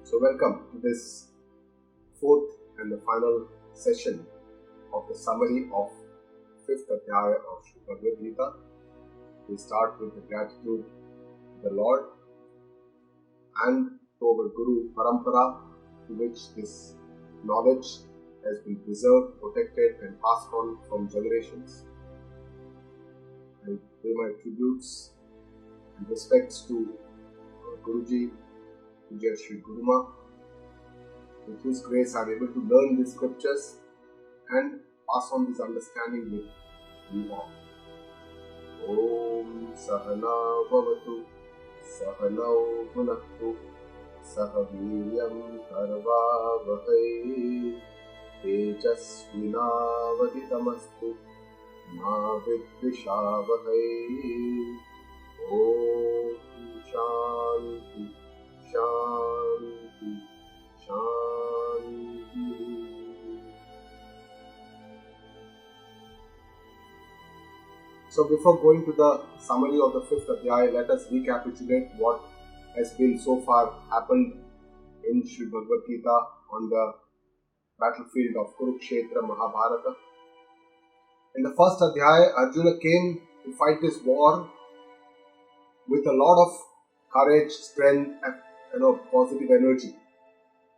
So welcome to this fourth and the final session of the summary of fifth Adhyaya of Srimad Bhagavad Gita. We start with the gratitude to the Lord and to our Guru Parampara, to which this knowledge has been preserved, protected and passed on from generations. I pay my tributes and respects to Guruji, Pujya Sri Guruma, with whose grace I am able to learn these scriptures and pass on this understanding with you all. Om Sahana Bhavatu Sahanau Bhunaktu Sahaviryam Karvavahai Tejasvinavaditamastu Ma Vidvishavahai. Om Shanti Shanti Shanti. So before going to the summary of the fifth Adhyaya, let us recapitulate what has been so far happened in Srimad Bhagavad Gita on the battlefield of Kurukshetra, Mahabharata. In the first Adhyaya, Arjuna came to fight this war with a lot of courage, strength and positive energy.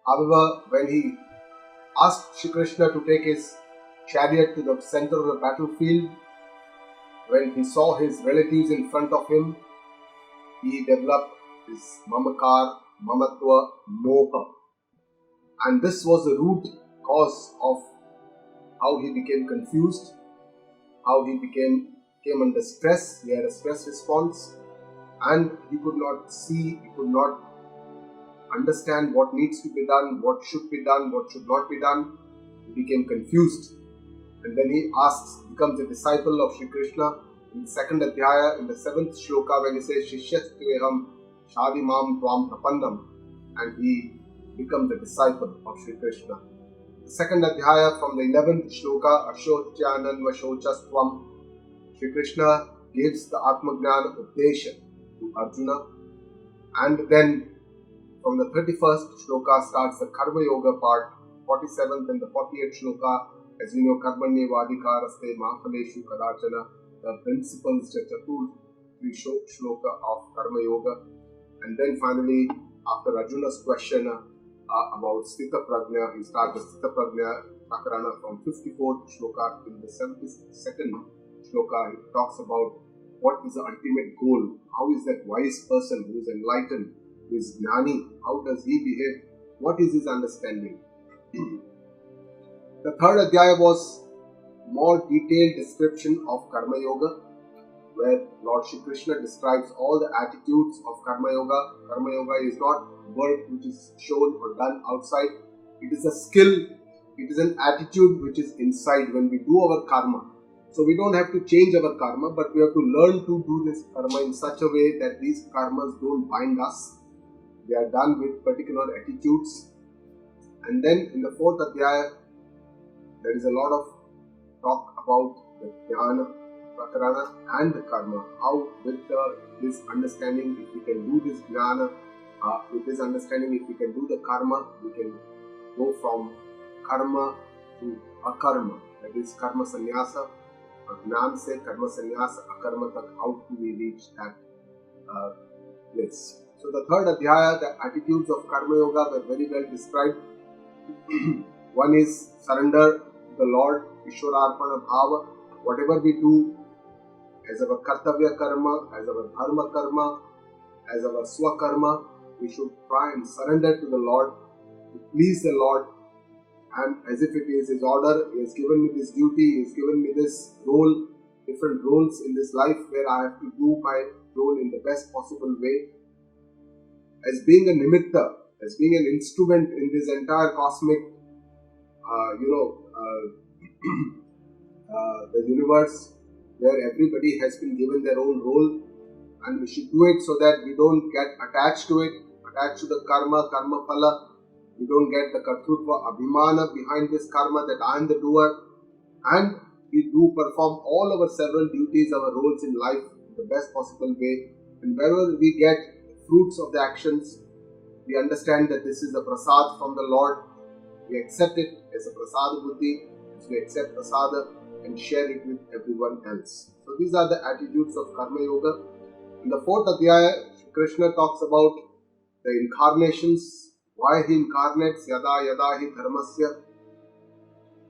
However, when he asked Shri Krishna to take his chariot to the center of the battlefield, when he saw his relatives in front of him, he developed his mamakar, mamatva, moha. And this was the root cause of how he became confused, how he came under stress. He had a stress response and he could not see, he could not understand what needs to be done, what should be done, what should not be done. He became confused. And then he becomes a disciple of Shri Krishna. In the second Adhyaya, in the 7th shloka, when he says, Shishyastveham Shadimam Tvam Prapannam, and he becomes a disciple of Shri Krishna. The second Adhyaya, from the 11th shloka, Ashotyanan Vashochastvam, Shri Krishna gives the Atmajnana Updesha to Arjuna. And then from the 31st shloka starts the Karma Yoga part, 47th and the 48th shloka. As you know, Karmanye Vadikaraste Mahapaleshu Kadachana, the principles, Chatur shloka of Karma Yoga. And then finally, after Arjuna's question about Sthita Prajna, he starts the Sthita Prajna Takarana from 54th shloka till the 72nd shloka. He talks about what is the ultimate goal, how is that wise person who is enlightened, who is Gnani, how does he behave, what is his understanding. The third Adhyaya was more detailed description of Karma Yoga, where Lord Shri Krishna describes all the attitudes of Karma Yoga. Karma Yoga is not work which is shown or done outside. It is a skill, it is an attitude which is inside when we do our karma. So we don't have to change our karma, but we have to learn to do this karma in such a way that these karmas don't bind us. They are done with particular attitudes. And then in the fourth Adhyaya, there is a lot of talk about the Jnana, Prakarana and the Karma. How with this understanding, if we can do this Jnana, with this understanding, if we can do the Karma, we can go from Karma to Akarma. That is Karma Sannyasa. Jnana se Karma Sannyasa, Akarma tak. How do we reach that place? So the third Adhyaya, the attitudes of Karma Yoga were very well described. One is surrender to the Lord, Ishwararpana Bhava. Whatever we do as our Kartavya Karma, as our Dharma Karma, as our Swa Karma, we should try and surrender to the Lord, to please the Lord, and as if it is His order. He has given me this duty, He has given me this role, different roles in this life where I have to do my role in the best possible way. As being a nimitta, as being an instrument in this entire cosmic, the universe, where everybody has been given their own role, and we should do it so that we don't get attached to it, attached to the karma phala. We don't get the kartrutva abhimana behind this karma that I am the doer, and we do perform all our several duties, our roles in life in the best possible way. And wherever we get fruits of the actions, We understand that this is a prasad from the Lord. We accept it as a prasad buddhi. So we accept prasada and share it with everyone else. So these are the attitudes of Karma Yoga. In the 4th Adhyaya, Krishna talks about the incarnations, why he incarnates, yada yada hi dharmasya,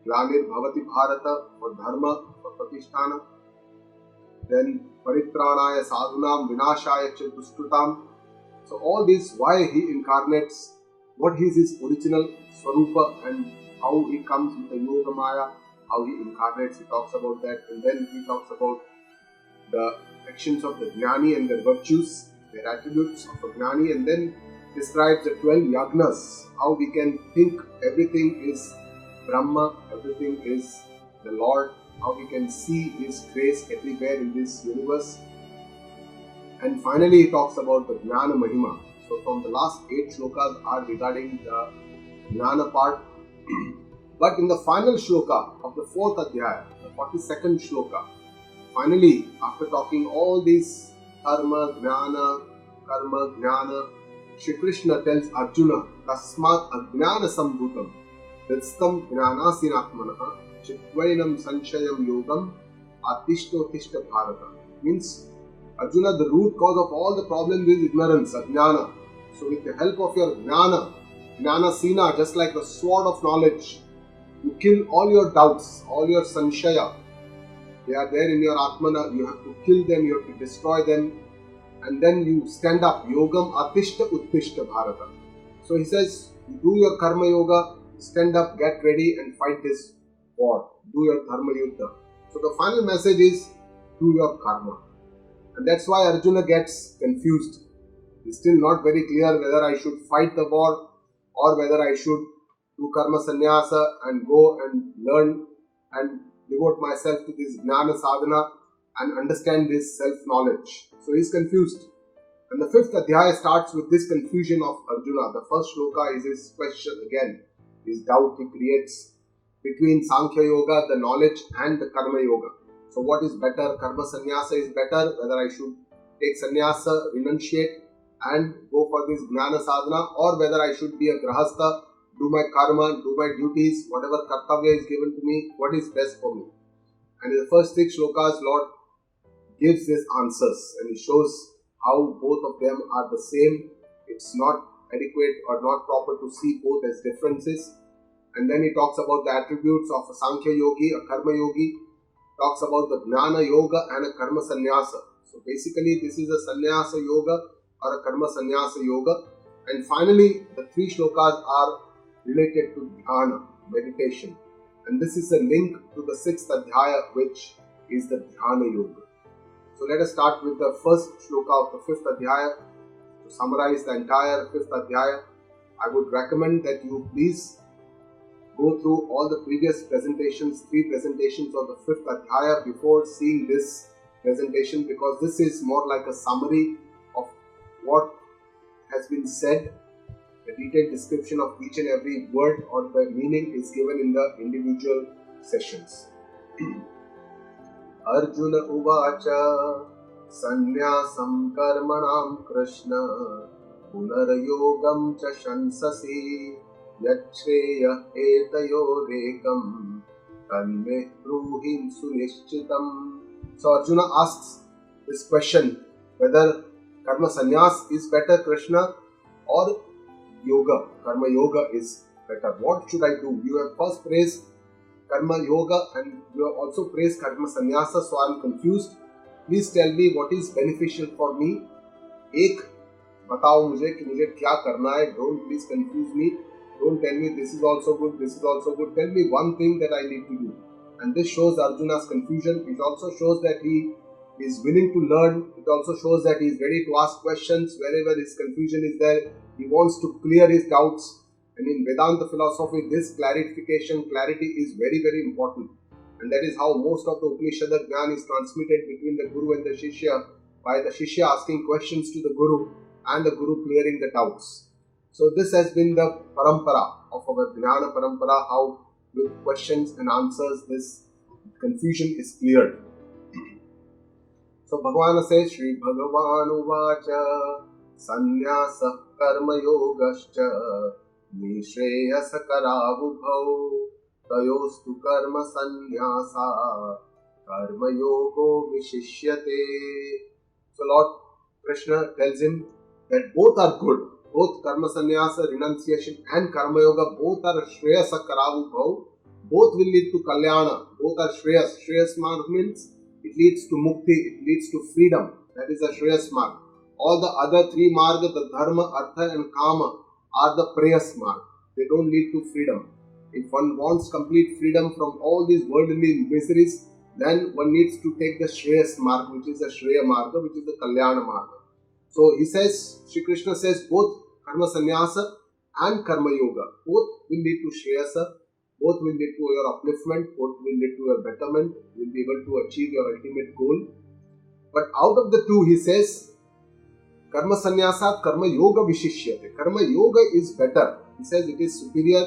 glanir bhavati bharata, for dharma, for pratisthana. Then paritranaya sadhunam vinashaya cha dushkrutam. So all this, why he incarnates, what is his original swarupa and how he comes with the yoga maya, how he incarnates, he talks about that. And then he talks about the actions of the jnani and their virtues, their attributes of a jnani, and then describes the 12 yagnas, how we can think everything is Brahma, everything is the Lord, how we can see His grace everywhere in this universe. And finally he talks about the Jnana Mahima. So from the last 8 shlokas are regarding the Jnana part. But in the final shloka of the 4th Adhyaya, the 42nd shloka, finally, after talking all these karma, jnana, Shri Krishna tells Arjuna, Tasmat ajnana sambhutam, Ritstam jnanasinatmanaha, Chitvainam sanshayam yogam, Atishto tishta bharata. Means, Arjuna, the root cause of all the problems is ignorance, ajnana. So with the help of your jnana sina, just like the sword of knowledge, you kill all your doubts, all your sanshaya. They are there in your Atmana, you have to kill them, you have to destroy them, and then you stand up. Yogam atishta uttishta bharata. So he says, you do your karma yoga, stand up, get ready and fight this war. Do your dharma yuddha. So the final message is, do your karma. And that's why Arjuna gets confused. He's still not very clear whether I should fight the war or whether I should do karma sannyasa and go and learn and devote myself to this jnana sadhana and understand this self-knowledge. So he's confused. And the 5th Adhyaya starts with this confusion of Arjuna. The first shloka is his question again, his doubt he creates between Sankhya Yoga, the knowledge, and the Karma Yoga. So what is better? Karma sannyasa is better, whether I should take sannyasa, renunciate and go for this jnana sadhana, or whether I should be a grahastha, do my karma, do my duties, whatever kartavya is given to me, what is best for me. And in the first 6 shlokas, Lord gives these answers and he shows how both of them are the same. It's not adequate or not proper to see both as differences. And then he talks about the attributes of a Sankhya Yogi, a Karma Yogi, talks about the Jnana Yoga and a Karma Sannyasa. So basically this is a Sannyasa Yoga or a Karma Sannyasa Yoga. And finally the 3 shlokas are related to Dhyana, meditation. And this is a link to the 6th Adhyaya, which is the Dhyana Yoga. So let us start with the first shloka of the 5th Adhyaya. To summarize the entire 5th Adhyaya, I would recommend that you please go through all the previous presentations, 3 presentations of the 5th Adhyaya before seeing this presentation, because this is more like a summary of what has been said. The detailed description of each and every word or the meaning is given in the individual sessions. Arjuna uvacha sannyasam karmanam krishna punarayogam cha shansasi yachreya etayorekam tanme bruhim sunishchitam. So Arjuna asks this question, whether karma sannyas is better, Krishna, or yoga, karma yoga is better. What should I do? You have first praised karma yoga and you have also praised karma sannyasa, so I am confused. Please tell me what is beneficial for me. एक बताओ मुझे कि मुझे क्या करना है. Don't please confuse me. Don't tell me this is also good, this is also good. Tell me one thing that I need to do. And this shows Arjuna's confusion. It also shows that he is willing to learn. It also shows that he is ready to ask questions wherever his confusion is there. He wants to clear his doubts. And in Vedanta philosophy, this clarity is very, very important. And that is how most of the Upanishad Jnana is transmitted between the Guru and the Shishya, by the Shishya asking questions to the Guru and the Guru clearing the doubts. So this has been the parampara of our Jnana parampara, how with questions and answers this confusion is cleared. So Bhagavan says, Shri Bhagavan Uvacha Sannyasa karma yogascha nishreyasakaravubhau tayostu karma sannyasa karma yogo vishishyate. So Lord Krishna tells him that both are good. Both karma sannyasa, renunciation and karma yoga, both are shreyasa karavubhau. Both will lead to kalyana. Both are shreyas. Shreyas marg means it leads to mukti, it leads to freedom. That is a shreyas marg. All the other three marga, the dharma, artha and kama, are the preyas marg. They don't lead to freedom. If one wants complete freedom from all these worldly miseries, then one needs to take the shreyas marg, which is the shreya marga, which is the kalyana marga. So he says, Shri Krishna says, both karma sannyasa and karma yoga, both will lead to shreyasa, both will lead to your upliftment, both will lead to your betterment, you will be able to achieve your ultimate goal. But out of the two, he says, karma sannyasa, karma yoga vishishyate. Karma yoga is better. He says it is superior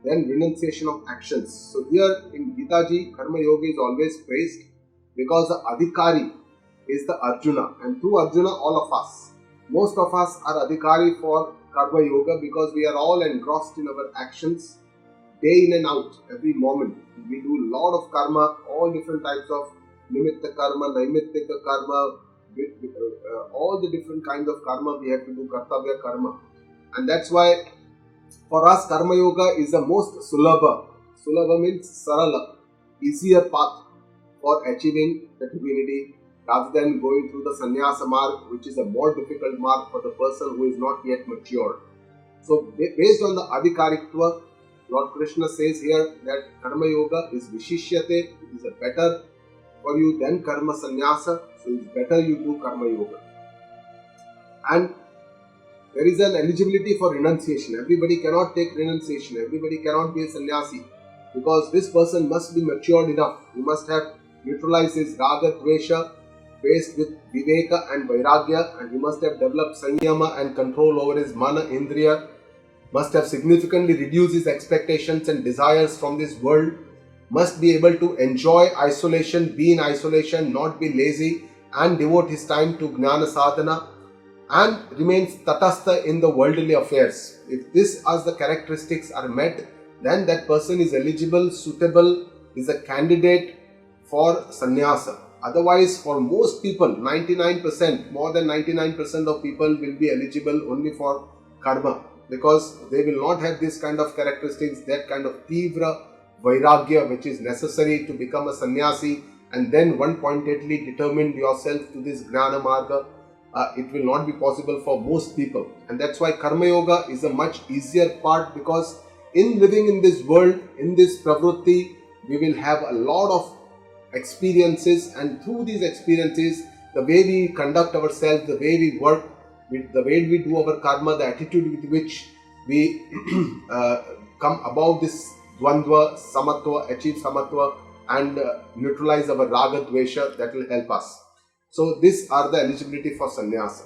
than renunciation of actions. So here in Gita Ji, karma yoga is always praised because the adhikari is the Arjuna, and through Arjuna all of us, most of us are adhikari for karma yoga because we are all engrossed in our actions day in and out, every moment. We do a lot of karma, all different types of nimitta karma, naimittika karma, all the different kinds of karma we have to do, kartavya karma. And that's why for us karma yoga is the most sulabha. Sulabha means sarala, easier path for achieving the divinity, rather than going through the sannyasa marg, which is a more difficult marg for the person who is not yet matured. So based on the adhikarikva, Lord Krishna says here that karma yoga is vishishyate, it is a better for you than karma sannyasa, so it's better you do karma yoga. And there is an eligibility for renunciation. Everybody cannot take renunciation, everybody cannot be a sannyasi, because this person must be matured enough. He must have neutralized his raga, dvesha, faced with viveka and vairagya, and he must have developed sanyama and control over his mana, indriya, must have significantly reduced his expectations and desires from this world, must be able to enjoy isolation, be in isolation, not be lazy, and devote his time to jnana sadhana, and remains tatastha in the worldly affairs. If this as the characteristics are met, then that person is eligible, suitable, is a candidate for sannyasa. Otherwise, for most people, 99%, more than 99% of people will be eligible only for karma, because they will not have this kind of characteristics, that kind of tivra vairagya which is necessary to become a sannyasi, and then one pointedly determine yourself to this jnana marga. It will not be possible for most people, and that's why karma yoga is a much easier part, because in living in this world, in this pravrutti, we will have a lot of experiences, and through these experiences, the way we conduct ourselves, the way we work, the way we do our karma, the attitude with which we come above this dvandva, samatva, achieve samatva, and neutralize our raga, dvesha, that will help us. So these are the eligibility for sannyasa.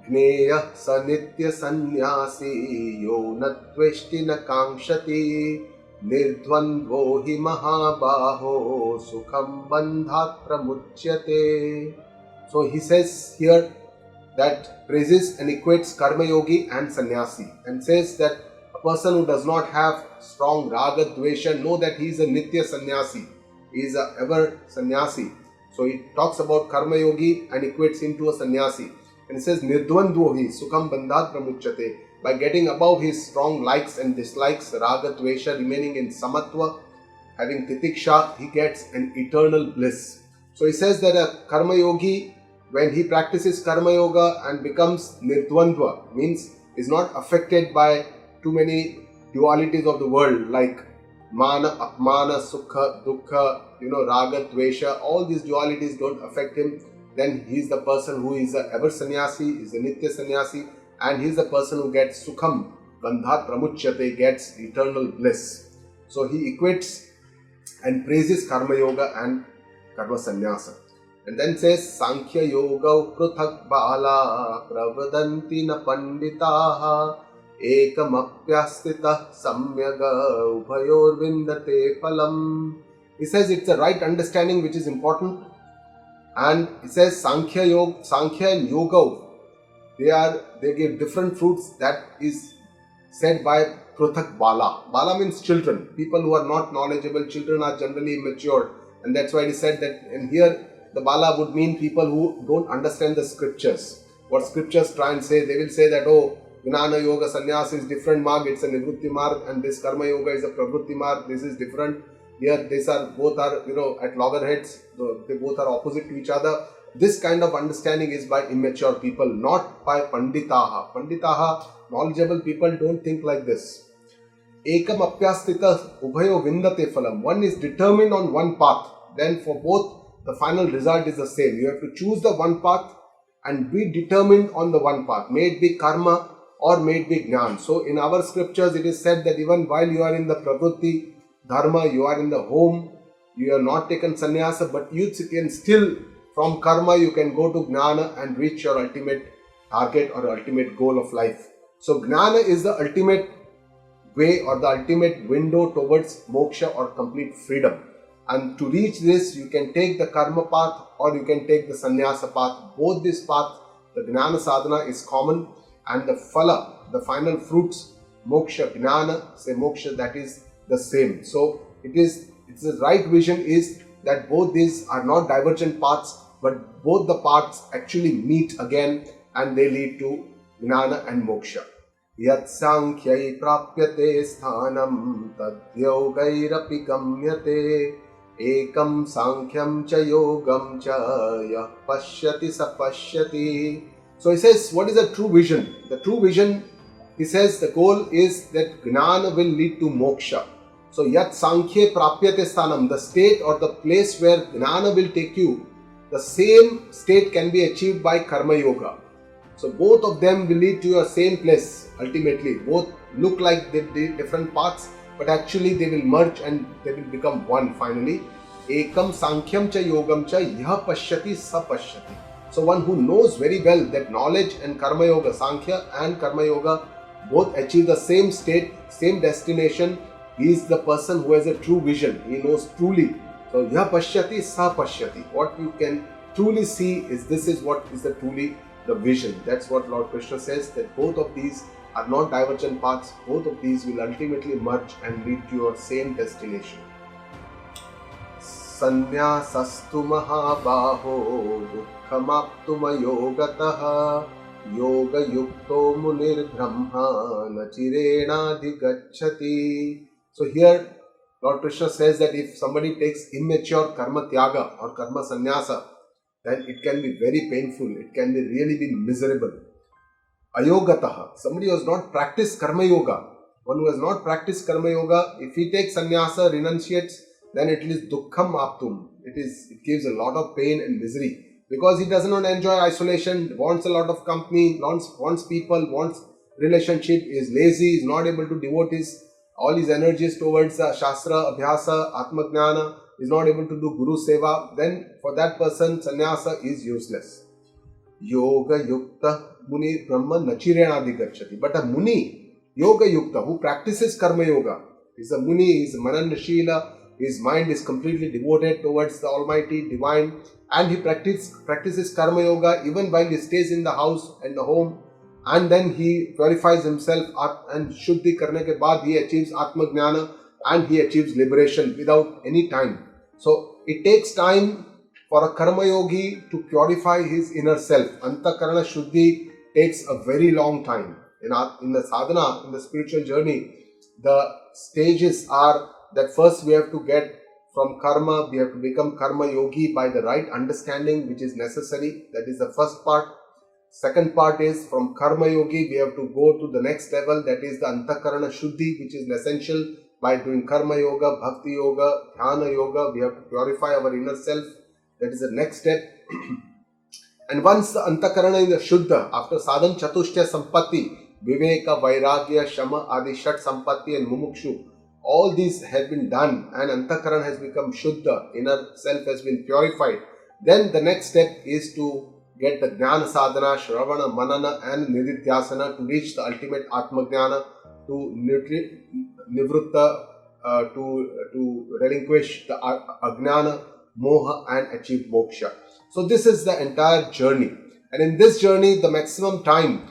Jneyah sa nitya sannyasi yo na tveshti na kankshati nirdvandvo hi mahabaho sukham bandhat pramuchyate. So he says here that praises and equates karma yogi and sannyasi, and says that a person who does not have strong raga dvesha, know that he is a nitya sannyasi, he is a ever sannyasi. So he talks about karma yogi and equates him to a sannyasi, and he says nirdvandvohi sukham bandhat pramuchyate. By getting above his strong likes and dislikes, raga dvesha, remaining in samatva, having titiksha, he gets an eternal bliss. So he says that a karma yogi, when he practices karma yoga and becomes nirdvandva, means is not affected by too many dualities of the world like mana, apmana, sukha, dukkha, raga, dvesha, all these dualities don't affect him, then he is the person who is a ever sannyasi, is a nitya sannyasi, and he is the person who gets sukham, bandhat pramuchyate, gets eternal bliss. So he equates and praises karma yoga and karma sannyasa. And then says, Sankhya yoga pruthak bala pravadanti na panditaha ekamapyastita samyaga ubhayor vindate phalam. He says it's the right understanding which is important. And he says Sankhya and yoga, they give different fruits. That is said by Pruthak Bala. Bala means children. People who are not knowledgeable, children are generally immature, and that's why it is said that. And here the Bala would mean people who don't understand the scriptures. What scriptures try and say, they will say that, oh, Gnana Yoga Sannyas is different marg, it's a Nivrutti marg, and this Karma Yoga is a Pravrutti marg. This is different. Here, these are both are at loggerheads. They both are opposite to each other. This kind of understanding is by immature people, not by Panditaha. Panditaha, knowledgeable people, don't think like this. Ekam apyastita ubhayo vindate phalam. One is determined on one path. Then for both, the final result is the same. You have to choose the one path and be determined on the one path. May it be karma or may it be jnana. So in our scriptures, it is said that even while you are in the pravrutti dharma, you are in the home, you have not taken sannyasa, but you can still, from karma, you can go to jnana and reach your ultimate target or ultimate goal of life. So jnana is the ultimate way or the ultimate window towards moksha or complete freedom. And to reach this, you can take the karma path or you can take the sannyasa path. Both these paths, the jnana sadhana is common, and the phala, the final fruits, moksha, jnana, say moksha, that is the same. So it's the right vision is that both these are not divergent paths, but both the paths actually meet again and they lead to jnana and moksha. Yat sankhya prapyate sthanam tadyogairapi gamyate ekam sankhyam cha yogam cha yah pashyati sapashyati. So he says, what is the true vision? The true vision, he says, the goal is that jnana will lead to moksha. So yat sankhya prapyate sthanam, the state or the place where jnana will take you, the same state can be achieved by karma yoga. So both of them will lead to your same place ultimately. Both look like the different paths, but actually they will merge and they will become one finally. Ekam sankhyam cha yogam cha yah pashyati sapashyati. So one who knows very well that knowledge and karma yoga, sankhya and karma yoga, both achieve the same state, same destination. He is the person who has a true vision. He knows truly. So yah pashyati sa pashyati. What you can truly see is this is what is the truly the vision. That's what Lord Krishna says, that both of these are not divergent paths. Both of these will ultimately merge and lead to your same destination. Sanyasastu mahabaho dukkhamaptuma yogataha yoga yukto munir brahma nachirena adhigacchati. So here Lord Krishna says that if somebody takes immature karma tyaga or karma sannyasa, then it can be very painful. It can be really be miserable. Ayogataha, somebody who has not practiced karma yoga, one who has not practiced karma yoga, if he takes sannyasa, renunciates, then it is dukkham aptum. It gives a lot of pain and misery because he does not enjoy isolation, wants a lot of company, wants people, wants relationship, is lazy, is not able to devote all his energies towards shastra, abhyasa, atmajnana, is not able to do guru seva, then for that person sannyasa is useless. Yoga yukta muni brahma nachirena adhigacchati. But a muni, yoga yukta, who practices karma yoga, is a muni, is mananashila, his mind is completely devoted towards the Almighty, divine, and he practices karma yoga even while he stays in the house and the home, and then he purifies himself and shuddhi karne ke baad he achieves atmajnana and he achieves liberation without any time. So it takes time for a karma yogi to purify his inner self. Antakarana shuddhi takes a very long time. In the sadhana, in the spiritual journey, the stages are that first we have to get from karma, we have to become karma yogi by the right understanding which is necessary. That is the first part. Second part is from karma yogi we have to go to the next level, that is the antakarana shuddhi, which is essential. By doing karma yoga, bhakti yoga, dhyana yoga, we have to purify our inner self. That is the next step. And once the antakarana is shuddha, after sadhan chatushya sampatti, viveka, vairagya, shama, adi, shat sampatti and mumukshu, all these have been done and antakarana has become shuddha, inner self has been purified. Then the next step is to get the jnana sadhana, shravana, manana and nididhyasana to reach the ultimate atmajnana, to nivrutta, to relinquish the ajnana, moha and achieve moksha. So this is the entire journey. And in this journey, the maximum time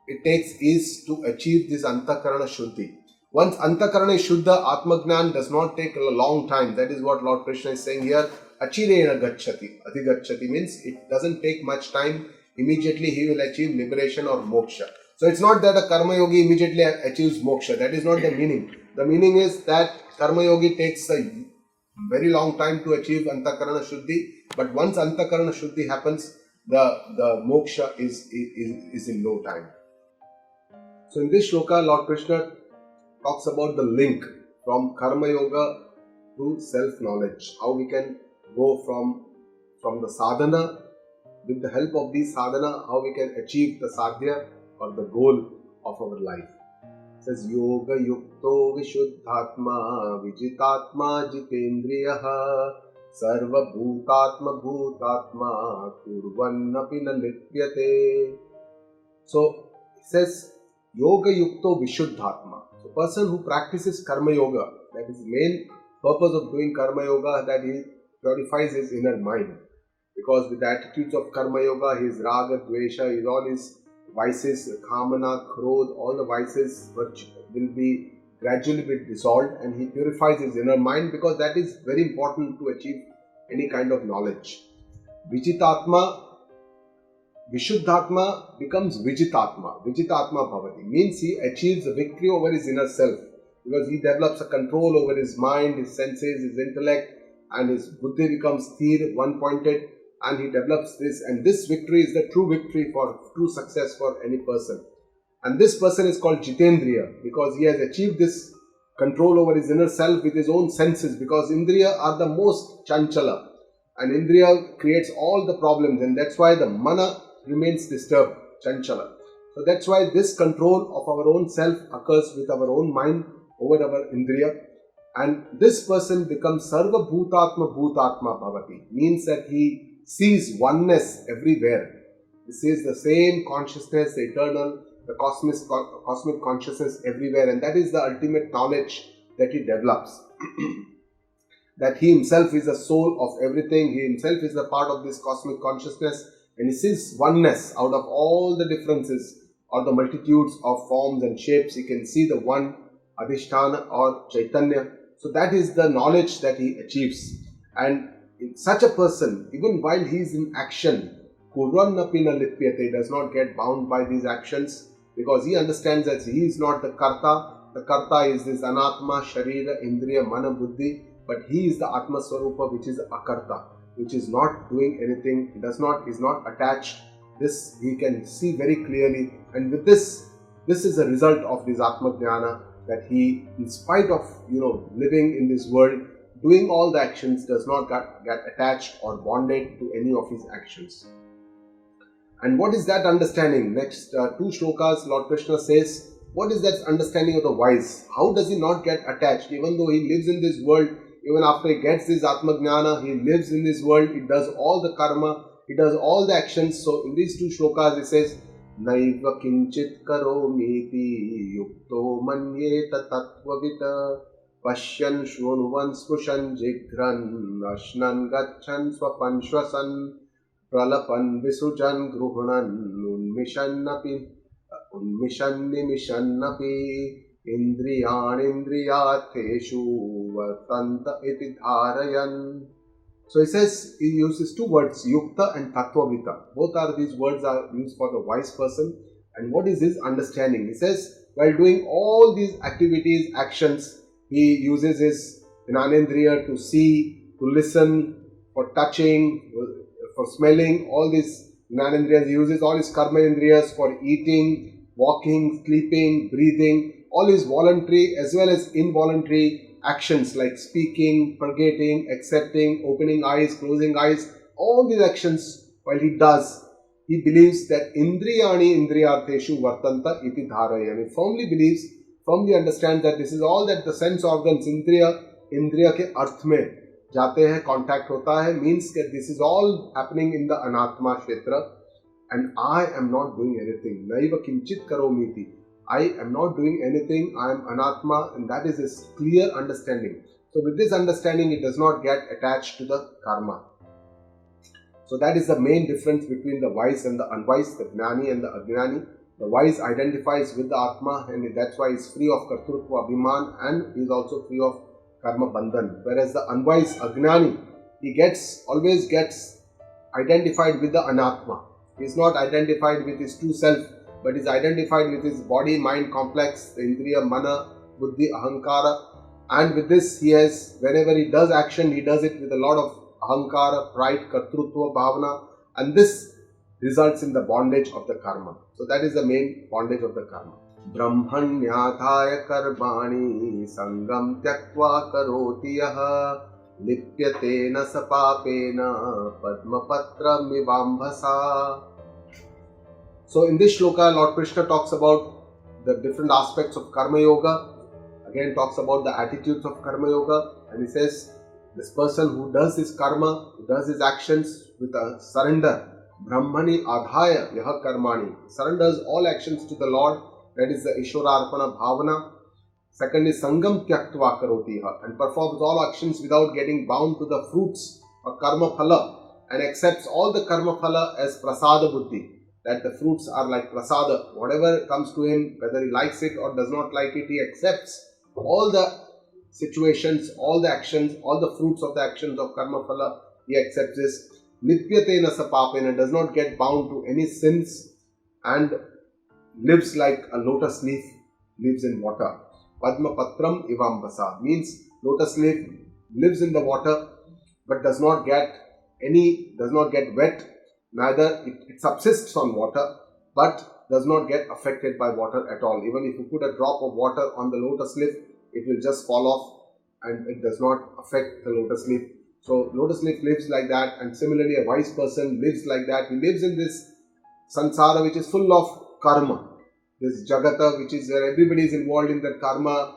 it takes is to achieve this Antakarana Shuddhi. Once Antakarana is Shuddha, Atmagnan does not take a long time. That is what Lord Krishna is saying here. Achirena Gacchati. Adhigacchati means it doesn't take much time. Immediately he will achieve liberation or moksha. So it's not that a Karma Yogi immediately achieves moksha. That is not the meaning. The meaning is that Karma Yogi takes a very long time to achieve Antakarana Shuddhi. But once Antakarana Shuddhi happens, the moksha is in no time. So in this shloka, Lord Krishna talks about the link from Karma Yoga to self-knowledge. How we can go from the sadhana, with the help of these sadhana, how we can achieve the sadhya or the goal of our life. It says, Yoga Yukto Vishuddhatma Vijitatma Jitendriyaha Sarva Bhutatma Bhutatma Kurvannapi na Lipyate. So it says, Yoga Yukto Vishuddhatma. So person who practices Karma Yoga, that is the main purpose of doing Karma Yoga, that he purifies his inner mind. Because with the attitudes of Karma Yoga, his Raga, Dvesha, all his vices, Kamana, Krodh, all the vices will be gradually dissolved, and he purifies his inner mind, because that is very important to achieve any kind of knowledge. Vijitatma, Vishuddhatma becomes Vijitatma. Vijitatma Bhavati means he achieves a victory over his inner self, because he develops a control over his mind, his senses, his intellect, and his buddhi becomes sthir, one-pointed, and he develops this, and this victory is the true victory for true success for any person. And this person is called Jitendriya, because he has achieved this control over his inner self with his own senses, because Indriya are the most chanchala, and Indriya creates all the problems, and that's why the mana remains disturbed, chanchala. So that's why this control of our own self occurs with our own mind over our Indriya. And this person becomes Sarva Bhutatma Bhutatma Bhavati, means that he sees oneness everywhere. He sees the same consciousness, the eternal, the cosmic consciousness everywhere, and that is the ultimate knowledge that he develops. That he himself is the soul of everything, he himself is a part of this cosmic consciousness, and he sees oneness out of all the differences or the multitudes of forms and shapes. He can see the one Adhisthana or Chaitanya. So that is the knowledge that he achieves. And in such a person, even while he is in action, Kurvannapi na Lipyate, does not get bound by these actions, because he understands that he is not the Karta. The Karta is this Anatma, Sharira, Indriya, Mana, Buddhi, but he is the Atma Swarupa, which is Akarta, which is not doing anything, is not attached. This he can see very clearly, and with this is a result of this Atma Jnana, that he, in spite of living in this world, doing all the actions, does not get attached or bonded to any of his actions. And what is that understanding? Next two shlokas, Lord Krishna says, what is that understanding of the wise? How does he not get attached? Even though he lives in this world, even after he gets this Atma Jnana, he lives in this world, he does all the karma, he does all the actions. So in these two shlokas he says, Naiva kinchit karomiti yukto manyeta tattvavita Pashyan shrunuvan spushan jigran ashnan gachan swapan shwasan pralapan visujan gruhanan unmishan nimishannapi indriyatheshu vartanta iti dharayan. So he says, he uses two words, yukta and tattvavita. Both are these words are used for the wise person. And what is his understanding? He says, while doing all these activities, actions, he uses his Jnanendriya to see, to listen, for touching, for smelling, all these Jnanendriyas. He uses all his Karma Indriyas for eating, walking, sleeping, breathing, all his voluntary as well as involuntary actions like speaking, purgating, accepting, opening eyes, closing eyes. All these actions, while he does, he believes that Indriyani Indriyartheshu Vartanta iti Dharayam. He firmly understands that this is all that the sense organs, Indriya ke arth mein jate hai, contact hota hai, means that this is all happening in the Anatma Kshetra, and I am not doing anything. Naiva kinchit karomiti. I am not doing anything, I am Anatma, and that is his clear understanding. So with this understanding, it does not get attached to the karma. So that is the main difference between the wise and the unwise, the Gnani and the Ajnani. The wise identifies with the Atma, and that's why he is free of Kartrutva Abhiman and he is also free of Karma Bandhan. Whereas the unwise Ajnani, he always gets identified with the Anatma. He is not identified with his true self, but is identified with his body-mind complex, the Indriya, Mana, Buddhi, Ahankara. And with this, whenever he does action, he does it with a lot of Ahankara, pride, Kartrutva, Bhavana, and this results in the bondage of the karma. So that is the main bondage of the karma. Brahmanyadhaya karmani sangam tyaktva karoti yaha lipyatena sapapena padmapatra mivambhasa. So in this shloka, Lord Krishna talks about the different aspects of karma yoga. Again talks about the attitudes of karma yoga, and he says this person who does his karma, who does his actions with a surrender, Brahmani adhaya yaha karmani, surrenders all actions to the Lord, that is the Ishvara Arpana Bhavana. Second is Sangam Tyaktva Karotiha, and performs all actions without getting bound to the fruits or karma phala, and accepts all the karma phala as prasada buddhi, that the fruits are like prasada. Whatever comes to him, whether he likes it or does not like it, he accepts all the situations, all the actions, all the fruits of the actions of karma phala, he accepts this. Nipyatena sapapena, does not get bound to any sins and lives like a lotus leaf lives in water. Padma patram ivambasa means lotus leaf lives in the water but does not get wet, neither it subsists on water but does not get affected by water at all. Even if you put a drop of water on the lotus leaf, it will just fall off and it does not affect the lotus leaf. So lotus leaf lives like that, and similarly a wise person lives like that. He lives in this sansara which is full of karma, this jagata which is where everybody is involved in that karma,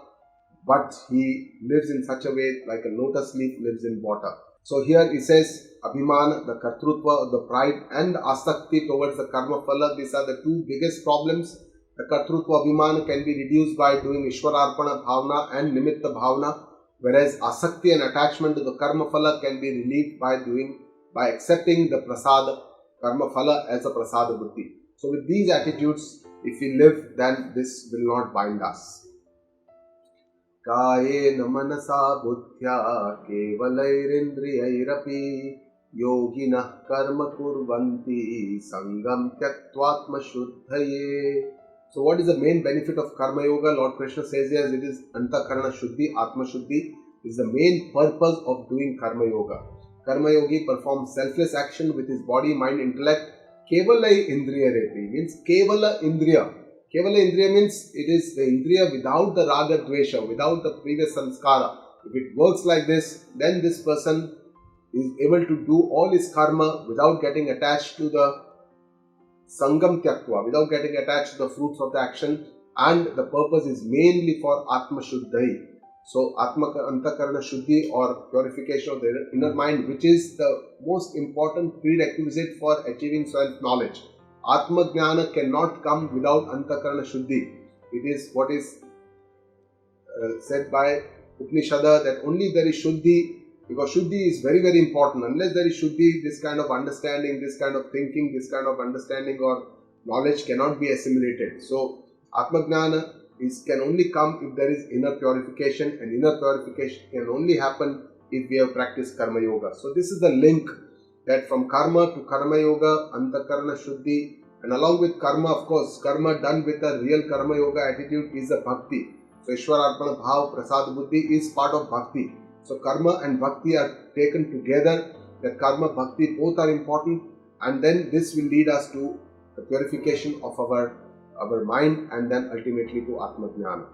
but he lives in such a way like a lotus leaf lives in water. So here he says Abhiman, the Kartrutva, the pride, and Asakti towards the karma phala, these are the two biggest problems. The Kartrutva Abhiman can be reduced by doing Ishwararpana Bhavana and Nimitta Bhavana, whereas Asakti and attachment to the karma phala can be relieved by accepting the prasada, karma phala as a prasada buddhi. So with these attitudes, if we live, then this will not bind us. Kayena manasa buddhya kevalairindriyairapi yoginah karma kurvanti sangam tyaktvatma shuddhaye. So what is the main benefit of karma yoga? Lord Krishna says here, it is antakarana shuddhi, atma shuddhi is the main purpose of doing karma yoga. Karma yogi performs selfless action with his body, mind, intellect. Kevalai indriya repi means kevala indriya. Kevala indriya means it is the indriya without the raga dvesha, without the previous sanskara. If it works like this, then this person is able to do all his karma without getting attached to the Sangam Tyaktva, without getting attached to the fruits of the action, and the purpose is mainly for Atma Shuddhi. So Atma Antakarana Shuddhi or purification of the inner mind, which is the most important prerequisite for achieving self-knowledge. Atma Jnana cannot come without Antakarana Shuddhi. It is what is said by Upanishada that only there is Shuddhi, because Shuddhi is very, very important. Unless there is Shuddhi, this kind of understanding, this kind of thinking, this kind of understanding or knowledge cannot be assimilated. So, Atma Jnana can only come if there is inner purification, and inner purification can only happen if we have practiced Karma Yoga. So, this is the link that from Karma to Karma Yoga, Antakarana Shuddhi, and along with Karma, of course, Karma done with a real Karma Yoga attitude is a Bhakti. So, Ishwara Arpana Bhav, Prasad Buddhi is part of Bhakti. So karma and bhakti are taken together. That karma, bhakti both are important, and then this will lead us to the purification of our mind and then ultimately to Atma Jnana.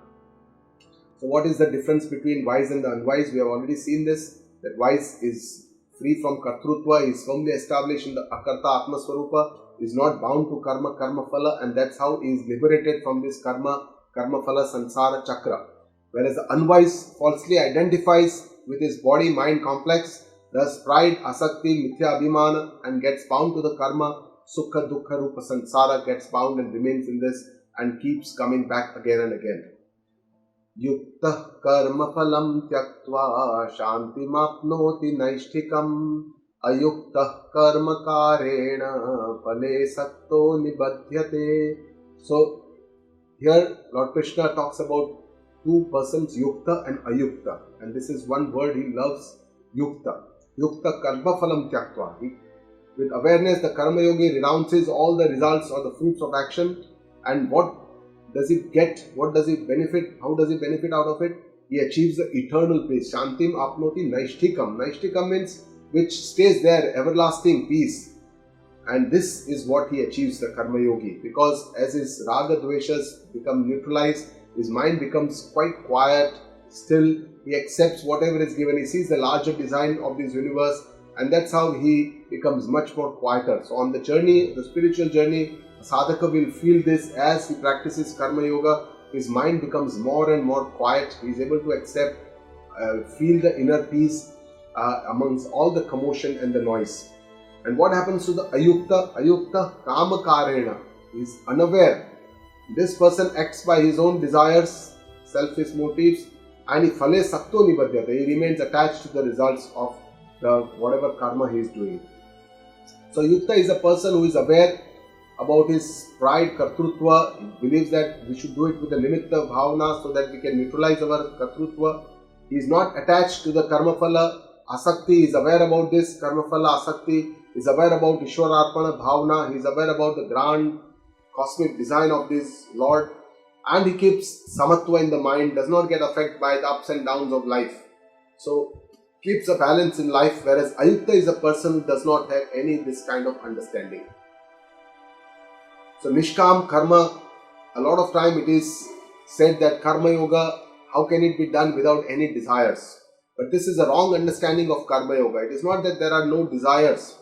So what is the difference between wise and the unwise? We have already seen this, that wise is free from Kartrutva, is firmly established in the Akarta Atma Swarupa, is not bound to karma phala, and that's how he is liberated from this karma phala sansara chakra. Whereas the unwise falsely identifies with his body mind complex, thus pride, asakti, mithya abhimana, and gets bound to the karma, sukha, dukkha, rupa, sansara, gets bound and remains in this and keeps coming back again and again. Yuktah karma phalam tyaktva shanti mapnoti naishthikam Ayuktah karma karena phale sakto nibadhyate. So here Lord Krishna talks about two persons, Yukta and Ayukta. And this is one word he loves, Yukta. Yukta karma phalam tyaktva. With awareness, the karma yogi renounces all the results or the fruits of action. And what does it get? What does it benefit? How does it benefit out of it? He achieves the eternal peace. Shantim apnoti naishtikam. Naishtikam means which stays there, everlasting peace. And this is what he achieves, the karma yogi. Because as his raga dveshas become neutralized, his mind becomes quite quiet, still. He accepts whatever is given. He sees the larger design of this universe, and that's how he becomes much more quieter. So on the journey, the spiritual journey, a sadhaka will feel this as he practices karma yoga. His mind becomes more and more quiet. He is able to accept, feel the inner peace amongst all the commotion and the noise. And what happens to the ayukta? Ayukta kama karena. He is unaware. This person acts by his own desires, selfish motives, and he phale sakto nibadhyate. He remains attached to the results of the whatever karma he is doing. So yukta is a person who is aware about his pride, kartrutva. He believes that we should do it with the nimitta bhavana so that we can neutralize our kartrutva. He is not attached to the karma phala. Asakti is aware about this karma phala asakti. He is aware about Ishwara Arpana Bhavana. He is aware about the grand cosmic design of this Lord. And he keeps samatva in the mind, does not get affected by the ups and downs of life. So, keeps a balance in life, whereas Ayukta is a person who does not have any this kind of understanding. So, Nishkam Karma, a lot of time it is said that Karma Yoga, how can it be done without any desires? But this is a wrong understanding of Karma Yoga. It is not that there are no desires.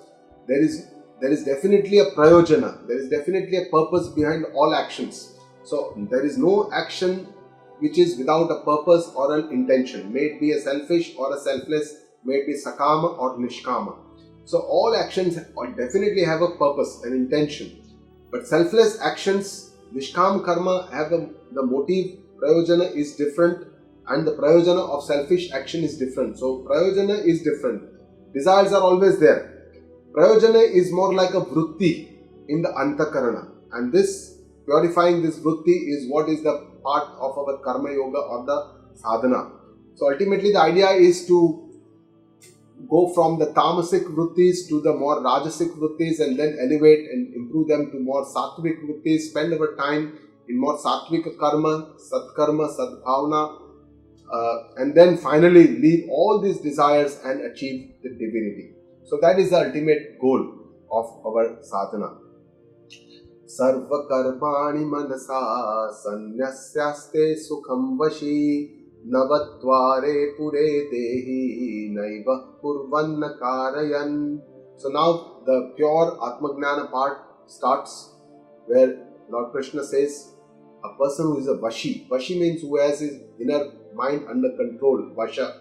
There is definitely a prayojana. There is definitely a purpose behind all actions. So there is no action which is without a purpose or an intention. May it be a selfish or a selfless, may it be sakama or nishkama. So all actions definitely have a purpose, an intention. But selfless actions, nishkam karma, have the motive, prayojana is different, and the prayojana of selfish action is different. So prayojana is different. Desires are always there. Prayojana is more like a vritti in the antakarana, and this purifying this vritti is what is the part of our karma yoga or the sadhana. So ultimately the idea is to go from the tamasic vrittis to the more rajasic vrittis and then elevate and improve them to more sattvic vrittis, spend our time in more sattvic karma, satkarma, sadbhavana, and then finally leave all these desires and achieve the divinity. So that is the ultimate goal of our sadhana. Sarva karmani manasa sannasyaste sukham vashi navatvare pure dehi naiva purvanna karayan. So now the pure Atmagnana part starts, where Lord Krishna says a person who is a vashi. Vashi means who has his inner mind under control, vasha,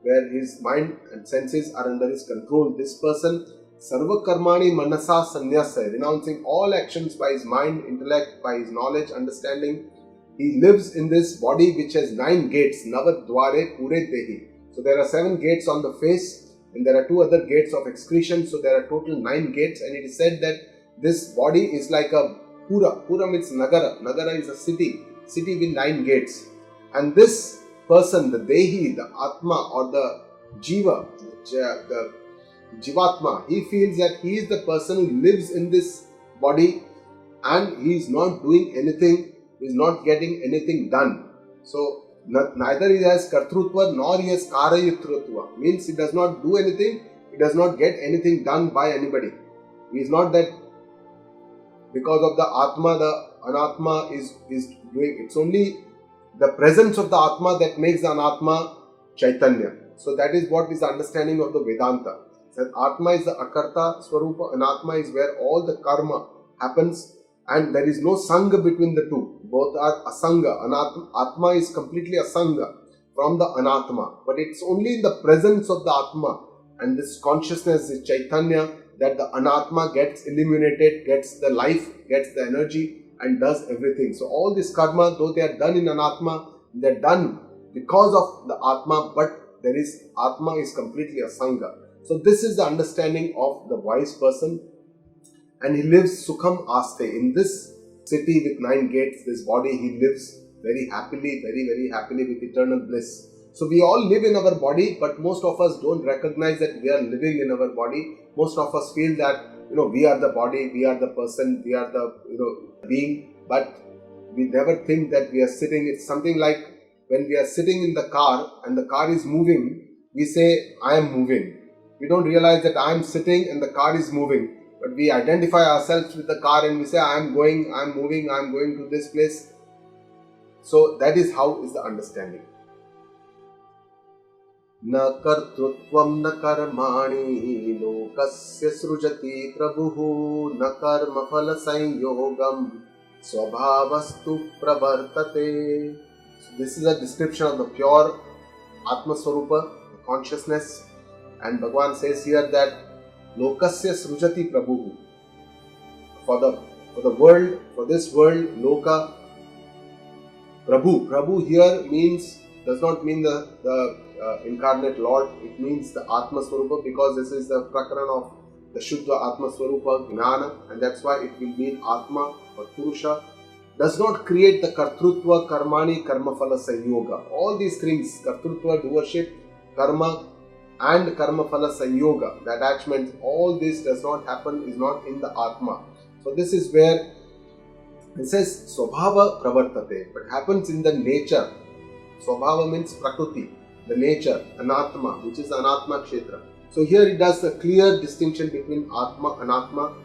where his mind and senses are under his control. This person, sarva karmani manasa sannyasa, renouncing all actions by his mind, intellect, by his knowledge, understanding. He lives in this body which has 9 gates, navat dware pure dehi. So there are 7 gates on the face and there are 2 other gates of excretion. So there are total 9 gates, and it is said that this body is like a pura. Pura means nagara. Nagara is a city with 9 gates. And this person, the Dehi, the Atma or the Jiva, the Jivatma, he feels that he is the person who lives in this body and he is not doing anything, he is not getting anything done. So neither he has Kartrutva nor he has Karayitrutva. Means he does not do anything, he does not get anything done by anybody. He is not that because of the Atma, the Anatma is doing. It's only the presence of the Atma that makes the Anatma Chaitanya. So that is what is the understanding of the Vedanta. That Atma is the Akarta Swarupa, Anatma is where all the karma happens, and there is no Sangha between the two. Both are Asanga. Atma is completely Asanga from the Anatma. But it's only in the presence of the Atma and this consciousness, this Chaitanya, that the Anatma gets illuminated, gets the life, gets the energy, and does everything. So all this karma, though they are done in Anatma, they are done because of the Atma, but there is Atma is completely Asanga. So this is the understanding of the wise person, and he lives sukham aste. In this city with 9 gates, this body, he lives very happily, very, very happily with eternal bliss. So we all live in our body, but most of us don't recognize that we are living in our body. Most of us feel that, we are the body, we are the person, we are the, being, but we never think that we are sitting. It's something like when we are sitting in the car and the car is moving, we say, I am moving. We don't realize that I am sitting and the car is moving. But we identify ourselves with the car and we say, I am going, I am moving, I am going to this place. So that is how is the understanding. Na kartrutvam na karmani lokasya srujati prabhuhu na karma phala sanyogam swabhavastu pravartate. So this is a description of the pure Atma Swarupa, consciousness, and Bhagavan says here that lokasya srujati prabhuhu. For the world, for this world, loka, Prabhu here does not mean the incarnate Lord. It means the Atma Swarupa, because this is the prakaran of the Shuddha Atma Swarupa Gnana, and that's why it will mean Atma or Purusha. Does not create the Kartrutva, Karmani, Karma Phala Sanyoga. All these things, Kartrutva, doership, Karma, and Karma Phala Sanyoga, the attachment, all this does not happen, is not in the Atma. So this is where it says Swabhava Pravartate, but happens in the nature. Swabhava means Prakriti, the nature, Anatma, which is Anatma Kshetra. So here it does a clear distinction between Atma, Anatma.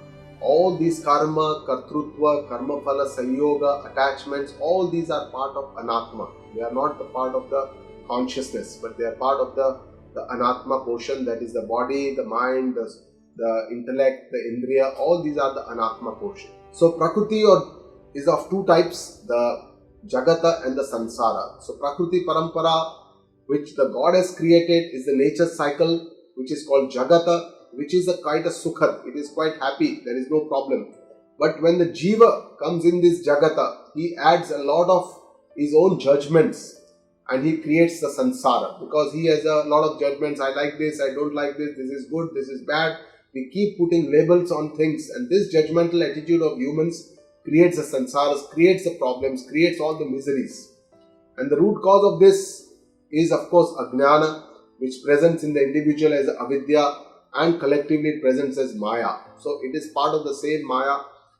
All these karma, Kartrutva, Karma Phala, Sanyoga, attachments, all these are part of Anatma. They are not the part of the consciousness, but they are part of the Anatma portion, that is the body, the mind, the intellect, the Indriya, all these are the Anatma portion. So Prakriti is of two types, the Jagata and the Sansara. So Prakriti Parampara, which the God has created, is the nature cycle, which is called Jagata, which is a kind of Sukha. It is quite happy, there is no problem. But when the Jiva comes in this Jagata, he adds a lot of his own judgments and he creates the Sansara, because he has a lot of judgments. I like this, I don't like this, this is good, this is bad. We keep putting labels on things, and this judgmental attitude of humans creates the Sansaras, creates the problems, creates all the miseries. And the root cause of this is, of course, Ajnana, which presents in the individual as Avidya, and collectively it presents as Maya. So it is part of the same Maya,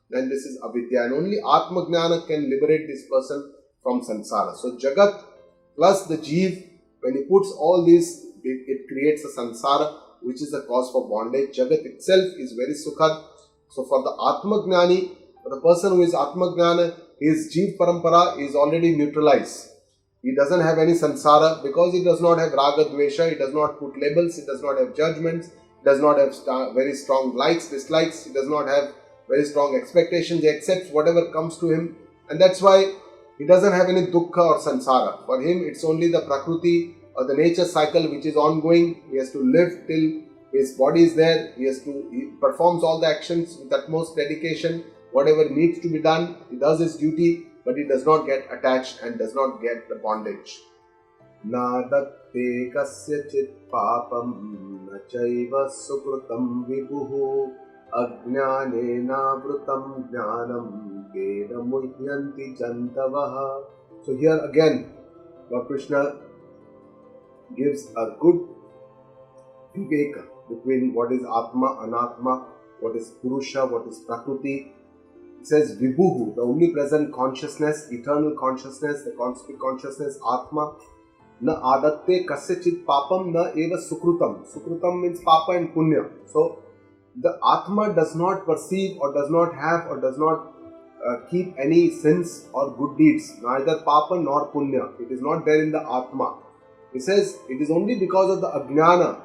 then this is Avidya. And only Atma Jnana can liberate this person from Sansara. So Jagat plus the Jeev, when he puts all these, it creates a Sansara, which is the cause for bondage. Jagat itself is very Sukhad. So for the Atma Jnani, for the person who is Atma Jnana, his Jeev Parampara is already neutralized. He doesn't have any Sansara, because he does not have Raga Dvesha, he does not put labels, he does not have judgments, he does not have very strong likes, dislikes, he does not have very strong expectations, he accepts whatever comes to him, and that's why he doesn't have any Dukkha or Sansara. For him, it's only the Prakriti or the nature cycle which is ongoing. He has to live till his body is there, he performs all the actions with utmost dedication, whatever needs to be done, he does his duty, but he does not get attached and does not get the bondage. Nadatte kasyachit papam na chaiva sukrutam vibhuhu ajnanena vrutam jnanam veda muhyanti jantavaha. So here again, Lord Krishna gives a good viveka between what is Atma, Anatma, what is Purusha, what is Prakriti. It says Vibhuhu, the omnipresent consciousness, eternal consciousness, the cosmic consciousness, Atma. Na adatte kasyachit papam na eva sukrutam. Sukrutam means papa and punya. So the Atma does not perceive or does not have or does not keep any sins or good deeds, neither papa nor punya. It is not there in the Atma. It says it is only because of the Ajnana,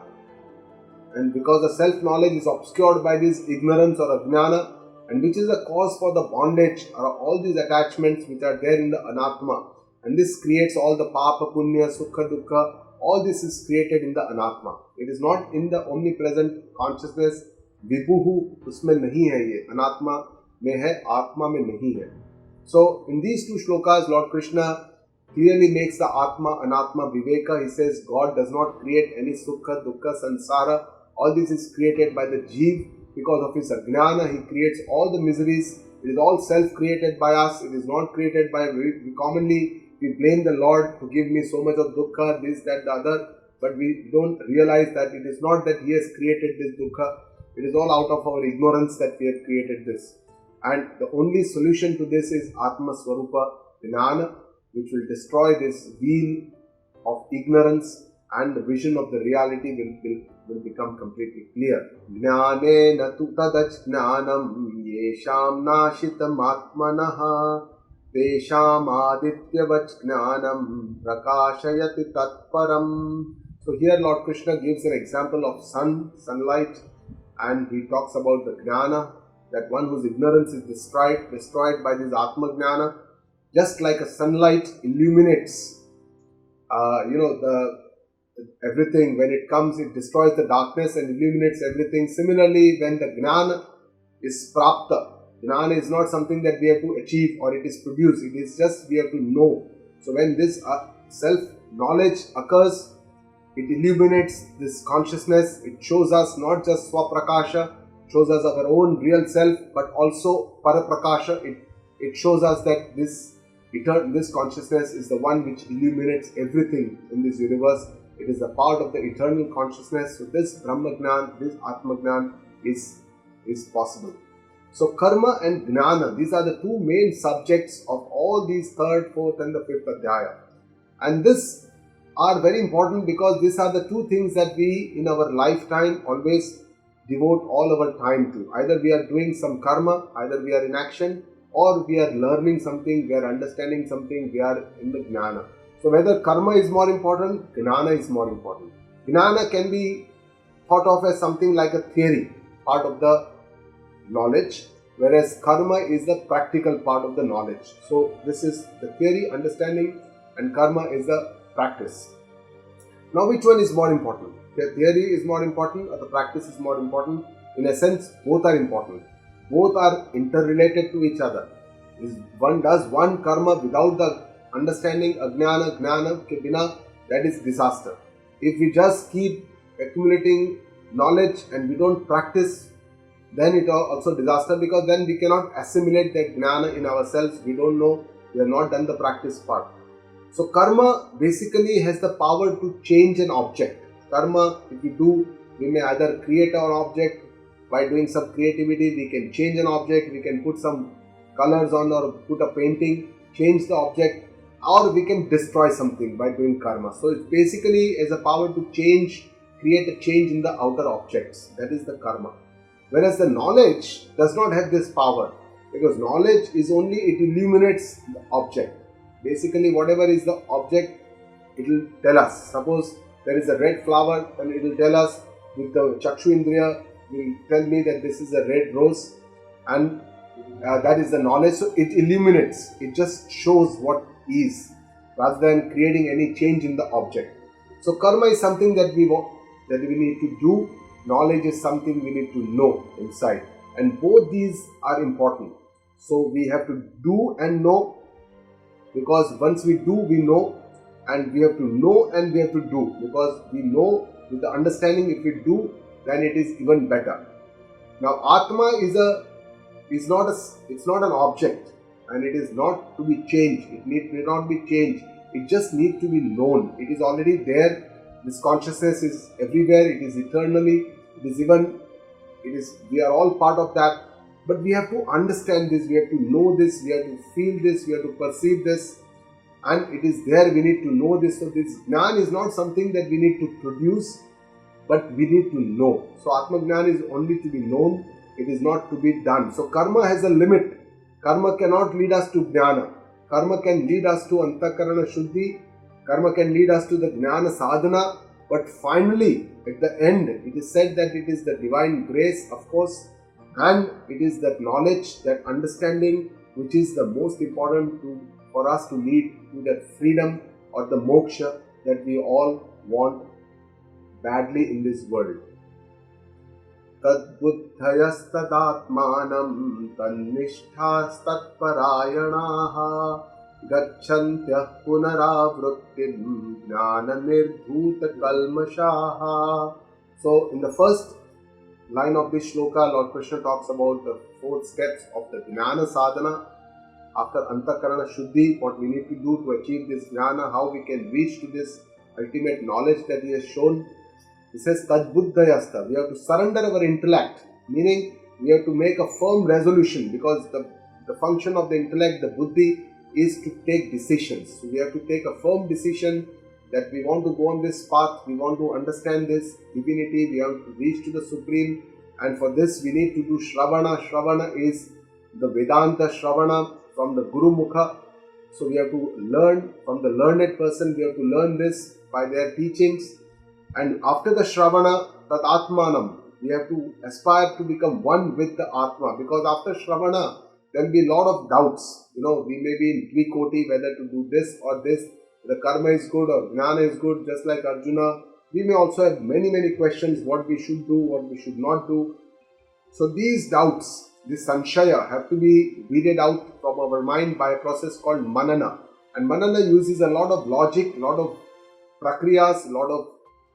and because the self-knowledge is obscured by this ignorance or Ajnana, and which is the cause for the bondage or all these attachments which are there in the Anatma. And this creates all the Papa, Punya, Sukha, Dukkha, all this is created in the Anatma. It is not in the omnipresent consciousness. Vibhuhu, usme nahi hai ye. Anatma mein hai, Atma mein nahi hai. So in these two shlokas, Lord Krishna clearly makes the Atma, Anatma, Viveka. He says God does not create any Sukha, Dukkha, Sansara All this is created by the Jeev because of his ajnana. He creates all the miseries. It is all self-created by us. It is not created by, we commonly blame the Lord to give me so much of dukkha, this, that, the other. But we don't realize that it is not that he has created this dukkha. It is all out of our ignorance that we have created this. And the only solution to this is Atma Swarupa Jnana, which will destroy this wheel of ignorance, and the vision of the reality will become completely clear. Jnanena tu tadajnanam yesham nashitam atmanaha tesham adityavach jnanam prakashayati tatparam. So here Lord Krishna gives an example of sunlight, and he talks about the jnana, that one whose ignorance is destroyed by this Atma Jnana. Just like a sunlight illuminates, everything. When it comes, it destroys the darkness and illuminates everything. Similarly, when the Jnana is prapta, Jnana is not something that we have to achieve or it is produced. It is just we have to know. So when this self-knowledge occurs, it illuminates this consciousness. It shows us not just Swaprakasha, shows us our own real self, but also Paraprakasha. It shows us that this consciousness is the one which illuminates everything in this universe. It is a part of the eternal consciousness. So this Brahmagnan, this Atmagnan is possible. So karma and jnana, these are the two main subjects of all these 3rd, 4th and the 5th adhyaya. And this are very important because these are the two things that we in our lifetime always devote all our time to. Either we are doing some karma, either we are in action, or we are learning something, we are understanding something, we are in the jnana. So whether karma is more important, jnana is more important. Jnana can be thought of as something like a theory, part of the knowledge, whereas karma is the practical part of the knowledge. So this is the theory, understanding, and karma is the practice. Now which one is more important? The theory is more important or the practice is more important? In a sense, both are important. Both are interrelated to each other. One does one karma without the understanding, ajnana, jnana ke bina, that is disaster. If we just keep accumulating knowledge and we don't practice, then it is also disaster, because then we cannot assimilate that jnana in ourselves. We don't know, we have not done the practice part. So karma basically has the power to change an object. Karma, if we do, we may either create our object. By doing some creativity, we can change an object, we can put some colors on or put a painting, change the object, or we can destroy something by doing karma. So it basically has a power to change, create a change in the outer objects. That is the karma. Whereas the knowledge does not have this power, because knowledge is only, it illuminates the object. Basically whatever is the object, it will tell us. Suppose there is a red flower, and it will tell us with the Chakshu Indriya, will tell me that this is a red rose, and that is the knowledge. So it illuminates, it just shows what is, rather than creating any change in the object. So karma is something that we need to do. Knowledge is something we need to know inside, and both these are important. So we have to do and know, because once we do, we know, and we have to know and we have to do, because we know with the understanding. If we do, then it is even better. Now Atma is not an object, and it is not to be changed. It need not be changed. It just needs to be known. It is already there. This consciousness is everywhere. It is eternally. We are all part of that. But we have to understand this. We have to know this. We have to feel this. We have to perceive this. And it is there. We need to know this. So this jnana is not something that we need to produce, but we need to know. So Atmajnana is only to be known. It is not to be done. So karma has a limit. Karma cannot lead us to jnana. Karma can lead us to antakarana shuddhi. Karma can lead us to the jnana sadhana. But finally, at the end, it is said that it is the divine grace, of course, and it is that knowledge, that understanding, which is the most important for us to lead to that freedom or the moksha that we all want badly in this world. Tad buddhayastadaatmanam tannishthaastatparayanaha gachantyah punaravrittim jnana nirdhuta kalmashaha. So in the first line of this shloka, Lord Krishna talks about the 4 steps of the Jnana Sadhana. After Antakarana Shuddhi, what we need to do to achieve this Jnana, how we can reach to this ultimate knowledge that he has shown. He says, Tad Buddhayasta. We have to surrender our intellect, meaning we have to make a firm resolution, because the function of the intellect, the buddhi, is to take decisions. So we have to take a firm decision that we want to go on this path, we want to understand this divinity, we have to reach to the Supreme, and for this we need to do Shravana. Shravana is the Vedanta Shravana from the Guru Mukha. So we have to learn from the learned person, we have to learn this by their teachings. And after the Shravana, Tat Atmanam, we have to aspire to become one with the Atma, because after Shravana, there will be a lot of doubts. We may be in Trikoti whether to do this or this. The karma is good or jnana is good, just like Arjuna. We may also have many questions, what we should do, what we should not do. So these doubts, this sanshaya, have to be weeded out from our mind by a process called manana. And manana uses a lot of logic, a lot of prakriyas, a lot of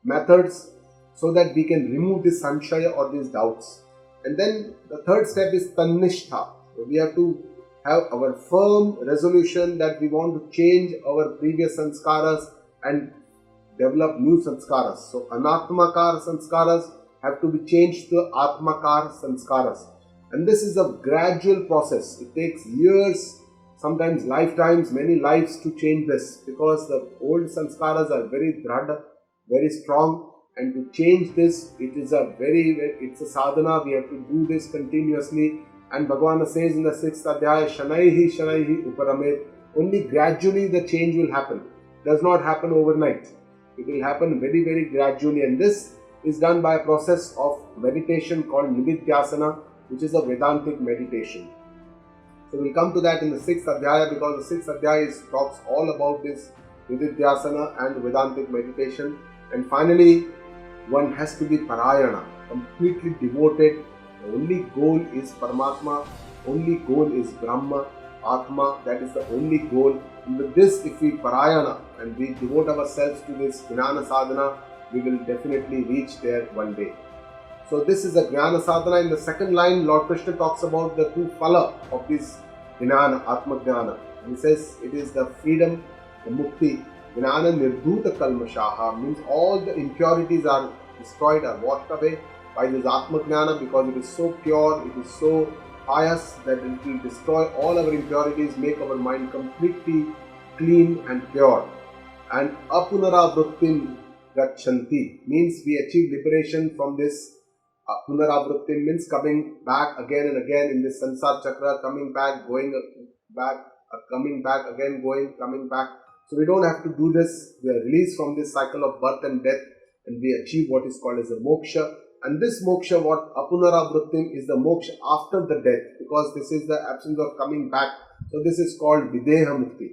methods, so that we can remove this sanshaya or these doubts. And then the third step is tannishtha. We have to have our firm resolution that we want to change our previous sanskaras and develop new sanskaras. So anatmakar sanskaras have to be changed to atmakar sanskaras. And this is a gradual process. It takes years, sometimes lifetimes, many lives to change this, because the old sanskaras are very dradha, very strong, and to change this, it's a sadhana. We have to do this continuously. And Bhagavan says in the 6th Adhyaya, Shanaihi Uparamet, only gradually the change will happen. It does not happen overnight. It will happen very gradually, and this is done by a process of meditation called Nididhyasana, which is a Vedantic meditation. So we'll come to that in the 6th Adhyaya, because the 6th Adhyaya talks all about this Nididhyasana and Vedantic meditation. And finally, one has to be Parayana, completely devoted. The only goal is Paramatma, only goal is Brahma, Atma, that is the only goal. And with this, if we Parayana and we devote ourselves to this Jnana Sadhana, we will definitely reach there one day. So this is a Jnana Sadhana. In the second line, Lord Krishna talks about the 2 phala of this Jnana, Atma Jnana. And he says it is the freedom, the mukti. Jnana Nirdhuta Kalmashaha means all the impurities are destroyed, are washed away by this Atma Jnana, because it is so pure, it is so pious that it will destroy all our impurities, make our mind completely clean and pure. And Apunara Gachanti means we achieve liberation from this. Punarabhritti means coming back again and again in this Sansar Chakra, coming back, going back, coming back, again going, coming back. So we don't have to do this. We are released from this cycle of birth and death, and we achieve what is called as a moksha. And this moksha, what Apunarabhrittim, is the moksha after the death, because this is the absence of coming back. So this is called Videha Mukti.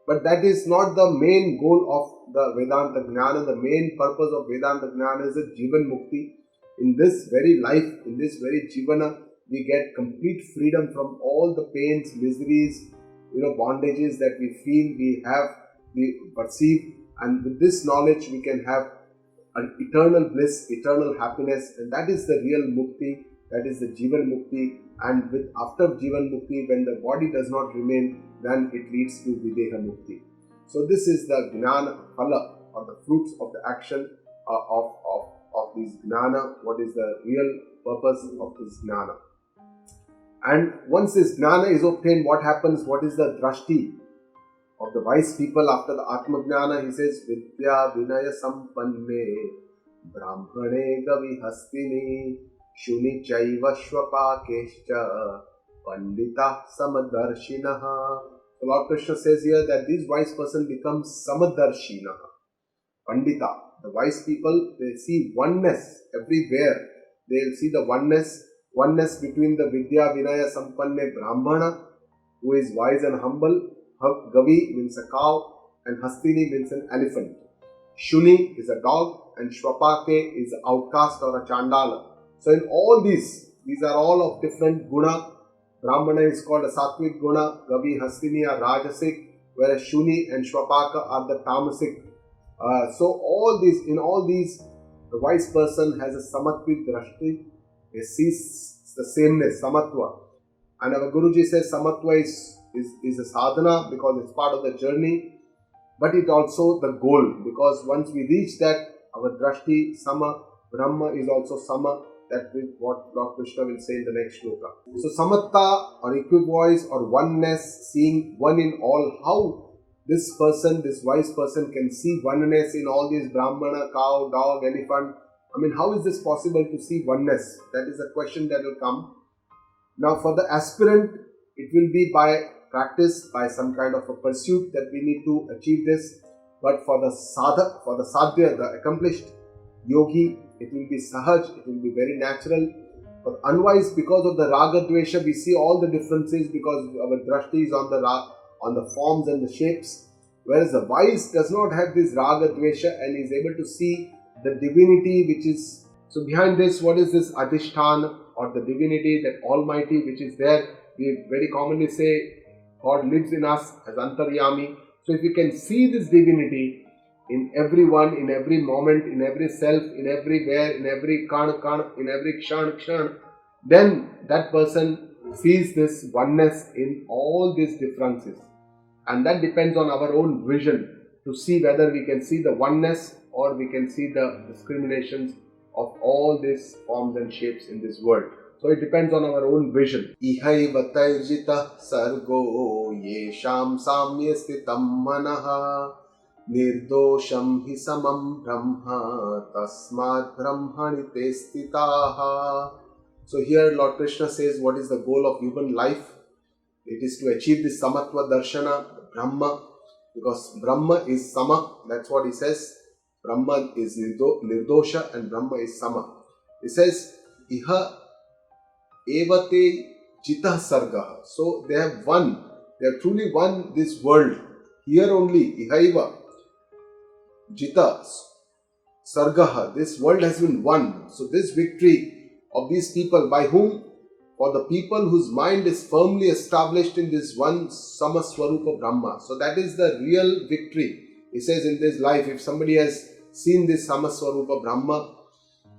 But that is not the main goal of the Vedanta Jnana. The main purpose of Vedanta Jnana is the Jivan Mukti. In this very life, in this very Jivana, we get complete freedom from all the pains, miseries, bondages that we feel, we have, we perceive. And with this knowledge, we can have an eternal bliss, eternal happiness, and that is the real mukti, that is the Jivan Mukti. And after Jivan Mukti, when the body does not remain, then it leads to Videha Mukti. So this is the Jnana Phala, or the fruits of the action of this Jnana. What is the real purpose of this Jnana? And once this Jnana is obtained, what happens? What is the drashti of the wise people after the Atma Jnana? He says, Vidya Vinaya Sampanne Brahmane Gavi Hastini Shuni Chaiva Shvapakescha Pandita Samadarshinaha. So Lord Krishna says here that this wise person becomes Samadarshinaha. Pandita, the wise people, they see oneness everywhere. They will see the oneness between the Vidya Vinaya Sampanne Brahmana, who is wise and humble. Gavi means a cow, and Hastini means an elephant. Shuni is a dog, and Shvapake is an outcast or a chandala. So in all these are all of different guna. Brahmana is called a sattvic guna, Gavi, Hastini are rajasic, whereas Shuni and Shvapaka are the tamasic. So in all these, The wise person has a samatvi drashti, he sees the sameness, samatva. And our Guruji says samatva is a sadhana because it's part of the journey, but it also the goal, because once we reach that, our drashti, sama, Brahma is also sama. That is what Lord Krishna will say in the next shloka. So samatta or equipoise or oneness, seeing one in all, how this person, this wise person can see oneness in all these Brahmana, cow, dog, elephant. I mean, how is this possible to see oneness? That is a question that will come. Now for the aspirant, it will be by practice, by some kind of a pursuit that we need to achieve this. But for the sadhak, for the sadhya, the accomplished yogi, it will be sahaj, it will be very natural. For the unwise, because of the raga dvesha, we see all the differences because our drashti is on the forms and the shapes. Whereas the wise does not have this raga dvesha and is able to see the divinity which is. So behind this, what is this adhishthana or the divinity, that almighty which is there? We very commonly say God lives in us as antaryami. So if we can see this divinity in everyone, in every moment, in every self, in everywhere, in every kan, in every kshan, then that person sees this oneness in all these differences. And that depends on our own vision to see whether we can see the oneness or we can see the discriminations of all these forms and shapes in this world. So it depends on our own vision. Ihaiva tairjita sargo yesham samya sthitam manaha nirdosham hi samam brahma tasmad brahmani te sthitaha. So here Lord Krishna says what is the goal of human life. It is to achieve this samatva darshana, Brahma, because Brahma is sama, that's what he says. Brahma is nirdosha and Brahma is sama. He says, Iha evate jitah sargaha. So they have truly won this world. Here only, ihaiva jitah sargaha. This world has been won. So this victory of these people, by whom? For the people whose mind is firmly established in this one Samaswarupa Brahma. So that is the real victory. He says in this life, if somebody has seen this Samaswarupa Brahma,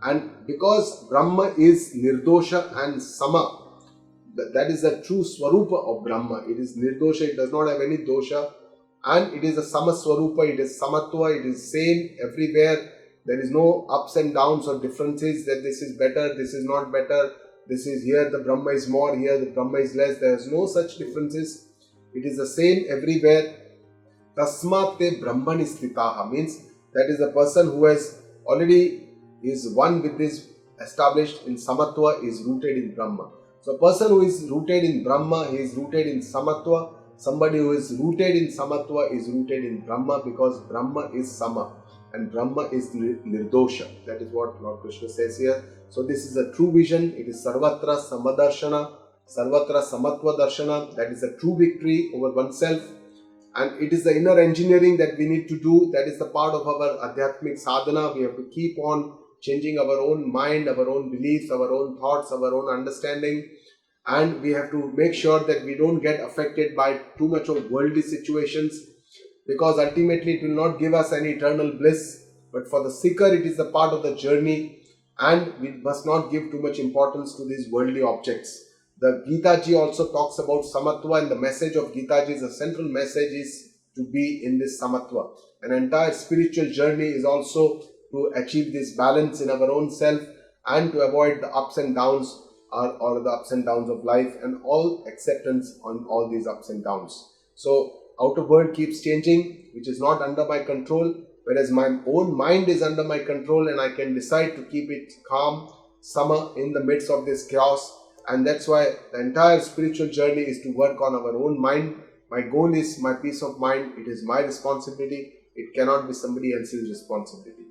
and because Brahma is Nirdosha and Sama, that is the true Swarupa of Brahma. It is Nirdosha, it does not have any dosha, and it is a Samaswarupa, it is Samatva, it is same everywhere. There is no ups and downs or differences that this is better, this is not better. This is here the Brahma is more, here the Brahma is less. There is no such differences. It is the same everywhere. Tasmate Brahmani sthitaha means that is the person who has already is one with this established in Samatva, is rooted in Brahma. So a person who is rooted in Brahma, he is rooted in Samatva. Somebody who is rooted in Samatva is rooted in Brahma, because Brahma is Sama and Brahma is Nirdosha. That is what Lord Krishna says here. So this is a true vision. It is Sarvatra Samadarshana, Sarvatra Samatva Darshana. That is a true victory over oneself. And it is the inner engineering that we need to do. That is the part of our Adhyatmic sadhana. We have to keep on changing our own mind, our own beliefs, our own thoughts, our own understanding. And we have to make sure that we don't get affected by too much of worldly situations, because ultimately it will not give us any eternal bliss. But for the seeker, it is the part of the journey, and we must not give too much importance to these worldly objects. The Gita Ji also talks about Samatva, and the message of Gita Ji, the central message is to be in this Samatva. An entire spiritual journey is also to achieve this balance in our own self and to avoid the ups and downs or the ups and downs of life, and all acceptance on all these ups and downs. So outer world keeps changing, which is not under my control, whereas my own mind is under my control, and I can decide to keep it calm, sama, in the midst of this chaos. And that's why the entire spiritual journey is to work on our own mind. My goal is my peace of mind. It is my responsibility. It cannot be somebody else's responsibility.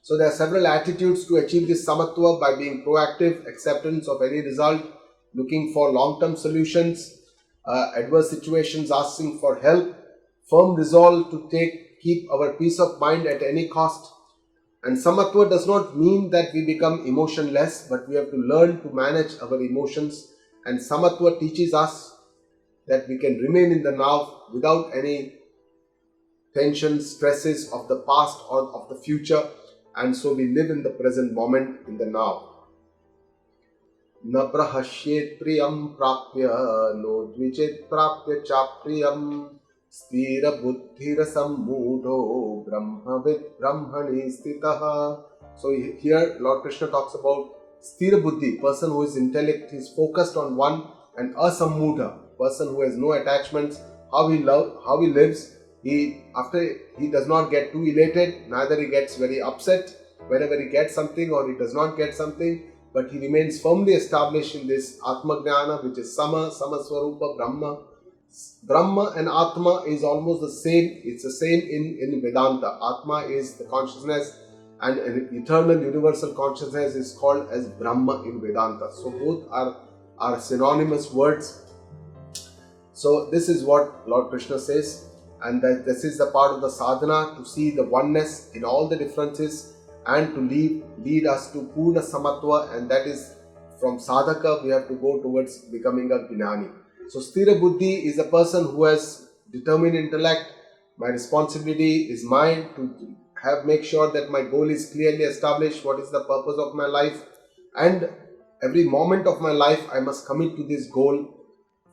So there are several attitudes to achieve this samatva: by being proactive, acceptance of any result, looking for long-term solutions, adverse situations, asking for help, firm resolve to keep our peace of mind at any cost. And samatva does not mean that we become emotionless, but we have to learn to manage our emotions. And samatva teaches us that we can remain in the now without any tensions, stresses of the past or of the future. And so we live in the present moment, in the now. न प्रहस्येत् प्रियं प्राप्य no द्विजेत् प्राप्य चाप्रियं स्थिरबुद्धिरसम्मूढो ब्रह्मविद् ब्रह्मणि स्थितः. So here Lord Krishna talks about sthira buddhi, person who is intellect, is focused on one, and asammudha, person who has no attachments. How he lives, he does not get too elated, neither he gets very upset whenever he gets something or he does not get something, but he remains firmly established in this Atma Jnana, which is Sama Swarupa, Brahma. Brahma and Atma is almost the same. It's the same in Vedanta. Atma is the consciousness, and an eternal universal consciousness is called as Brahma in Vedanta. So both are synonymous words. So this is what Lord Krishna says, and that this is the part of the sadhana, to see the oneness in all the differences and to lead us to Purna Samatva, and that is from sadhaka we have to go towards becoming a Jnani. So Sthira Buddhi is a person who has determined intellect. My responsibility is mine to make sure that my goal is clearly established, what is the purpose of my life, and every moment of my life I must commit to this goal,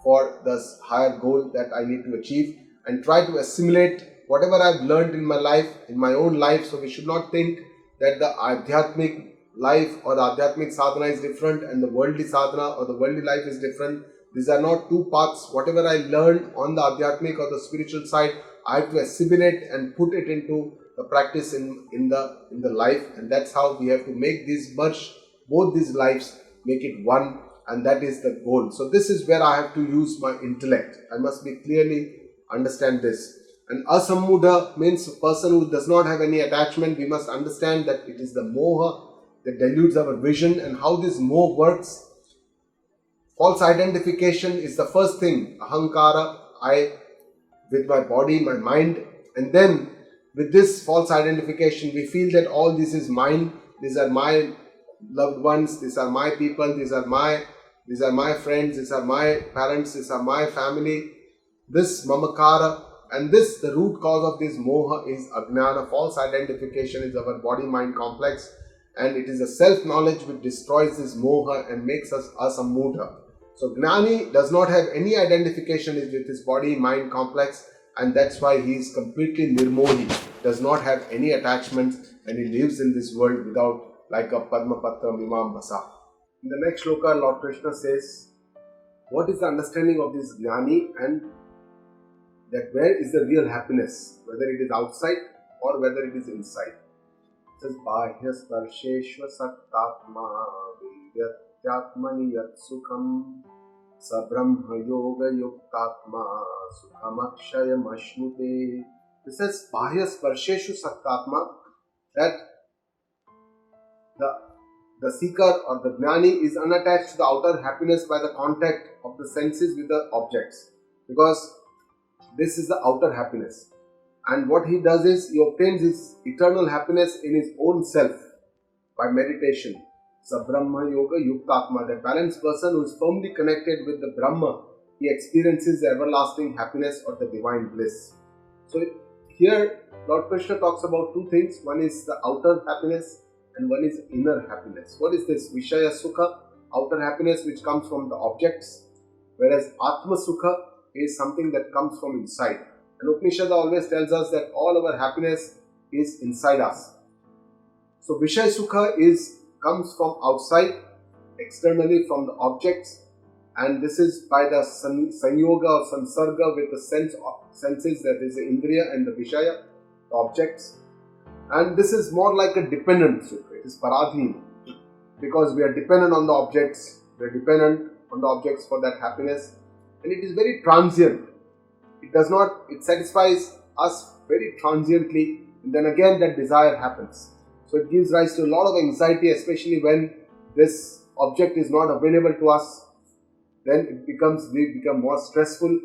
for the higher goal that I need to achieve, and try to assimilate whatever I've learned in my life, in my own life. So we should not think that the Adhyatmic life or the Adhyatmic sadhana is different and the worldly sadhana or the worldly life is different. These are not two paths. Whatever I learned on the Adhyatmic or the spiritual side, I have to assimilate and put it into the practice in the life, and that's how we have to make this merge, both these lives, make it one, and that is the goal. So this is where I have to use my intellect. I must be clearly understand this. And asammudha means a person who does not have any attachment. We must understand that it is the moha that dilutes our vision, and how this moha works. False identification is the first thing. Ahankara, I, with my body, my mind, and then with this false identification, we feel that all this is mine. These are my loved ones. These are my people. These are my friends. These are my parents. These are my family. This mamakara, and this, the root cause of this moha is ajnana. False identification is our body-mind complex, and it is a self-knowledge which destroys this moha and makes us asammudha. So Gnani does not have any identification with his body-mind complex, and that's why he is completely nirmohi, does not have any attachments, and he lives in this world without, like a Padmapatra Mimam Basa. In the next shloka, Lord Krishna says, what is the understanding of this Gnani, and that where is the real happiness, whether it is outside or whether it is inside. It says, Bahya Sparsheshva Saktatma Vidyatmani Yat Sukham Sabrahma Yoga Yuktatma Sukhamakshayam Ashnute. It says, Bahya Sparsheshu Saktatma, that the seeker or the Jnani is unattached to the outer happiness by the contact of the senses with the objects, because this is the outer happiness, and what he does is he obtains his eternal happiness in his own self by meditation. Sabrahma Yoga Yuktatma, the balanced person who is firmly connected with the Brahma, he experiences the everlasting happiness or the divine bliss. So here Lord Krishna talks about two things. One is the outer happiness and one is inner happiness. What is this? Vishaya Sukha, outer happiness which comes from the objects, whereas Atma Sukha is something that comes from inside. And Upanishad always tells us that all our happiness is inside us. So Vishaya Sukha comes from outside, externally from the objects, and this is by the sanyoga or samsarga with the senses, that is the indriya and the Vishaya, the objects. And this is more like a dependent Sukha. It is paradhin, because we are dependent on the objects. We are dependent on the objects for that happiness. And it is very transient. It satisfies us very transiently, and then again that desire happens. So it gives rise to a lot of anxiety, especially when this object is not available to us. Then we become more stressful,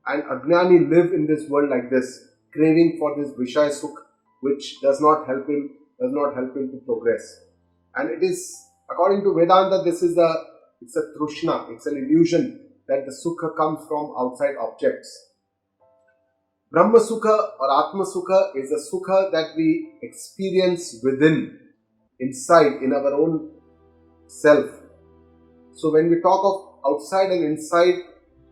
and Ajnani live in this world like this, craving for this Vishaya Sukh, which does not help him to progress. And it is, according to Vedanta, it's a trushna, it's an illusion that the sukha comes from outside objects. Brahma Sukha or Atma Sukha is a Sukha that we experience within. inside in our own self. So when we talk of outside and inside,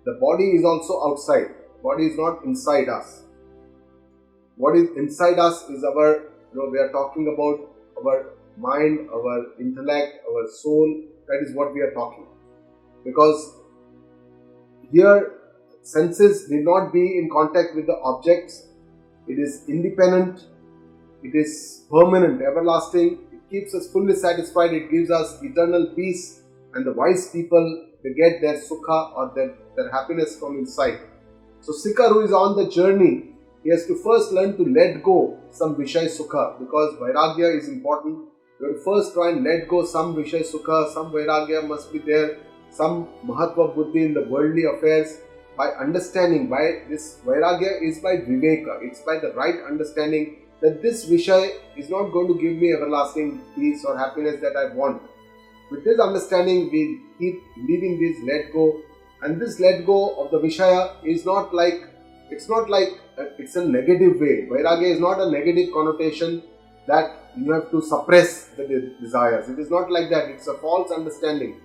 the body is also outside. Body is not inside us. What is inside us is our, we are talking about our mind, our intellect, our soul. That is what we are talking. Because here, senses need not be in contact with the objects. It is independent. It is permanent, everlasting. It keeps us fully satisfied. It gives us eternal peace. And the wise people, they get their sukha or their happiness from inside. So Sikar who is on the journey, he has to first learn to let go some Vishaya Sukha, because Vairagya is important. You have to first try and let go some Vishaya Sukha, some Vairagya must be there, some Mahatva Buddhi in the worldly affairs. By understanding, by this Vairagya is by Viveka, it's by the right understanding that this Vishaya is not going to give me everlasting peace or happiness that I want. With this understanding, we keep leaving this let go, and this let go of the Vishaya is not like, it's a negative way. Vairagya is not a negative connotation that you have to suppress the desires. It is not like that. It's a false understanding.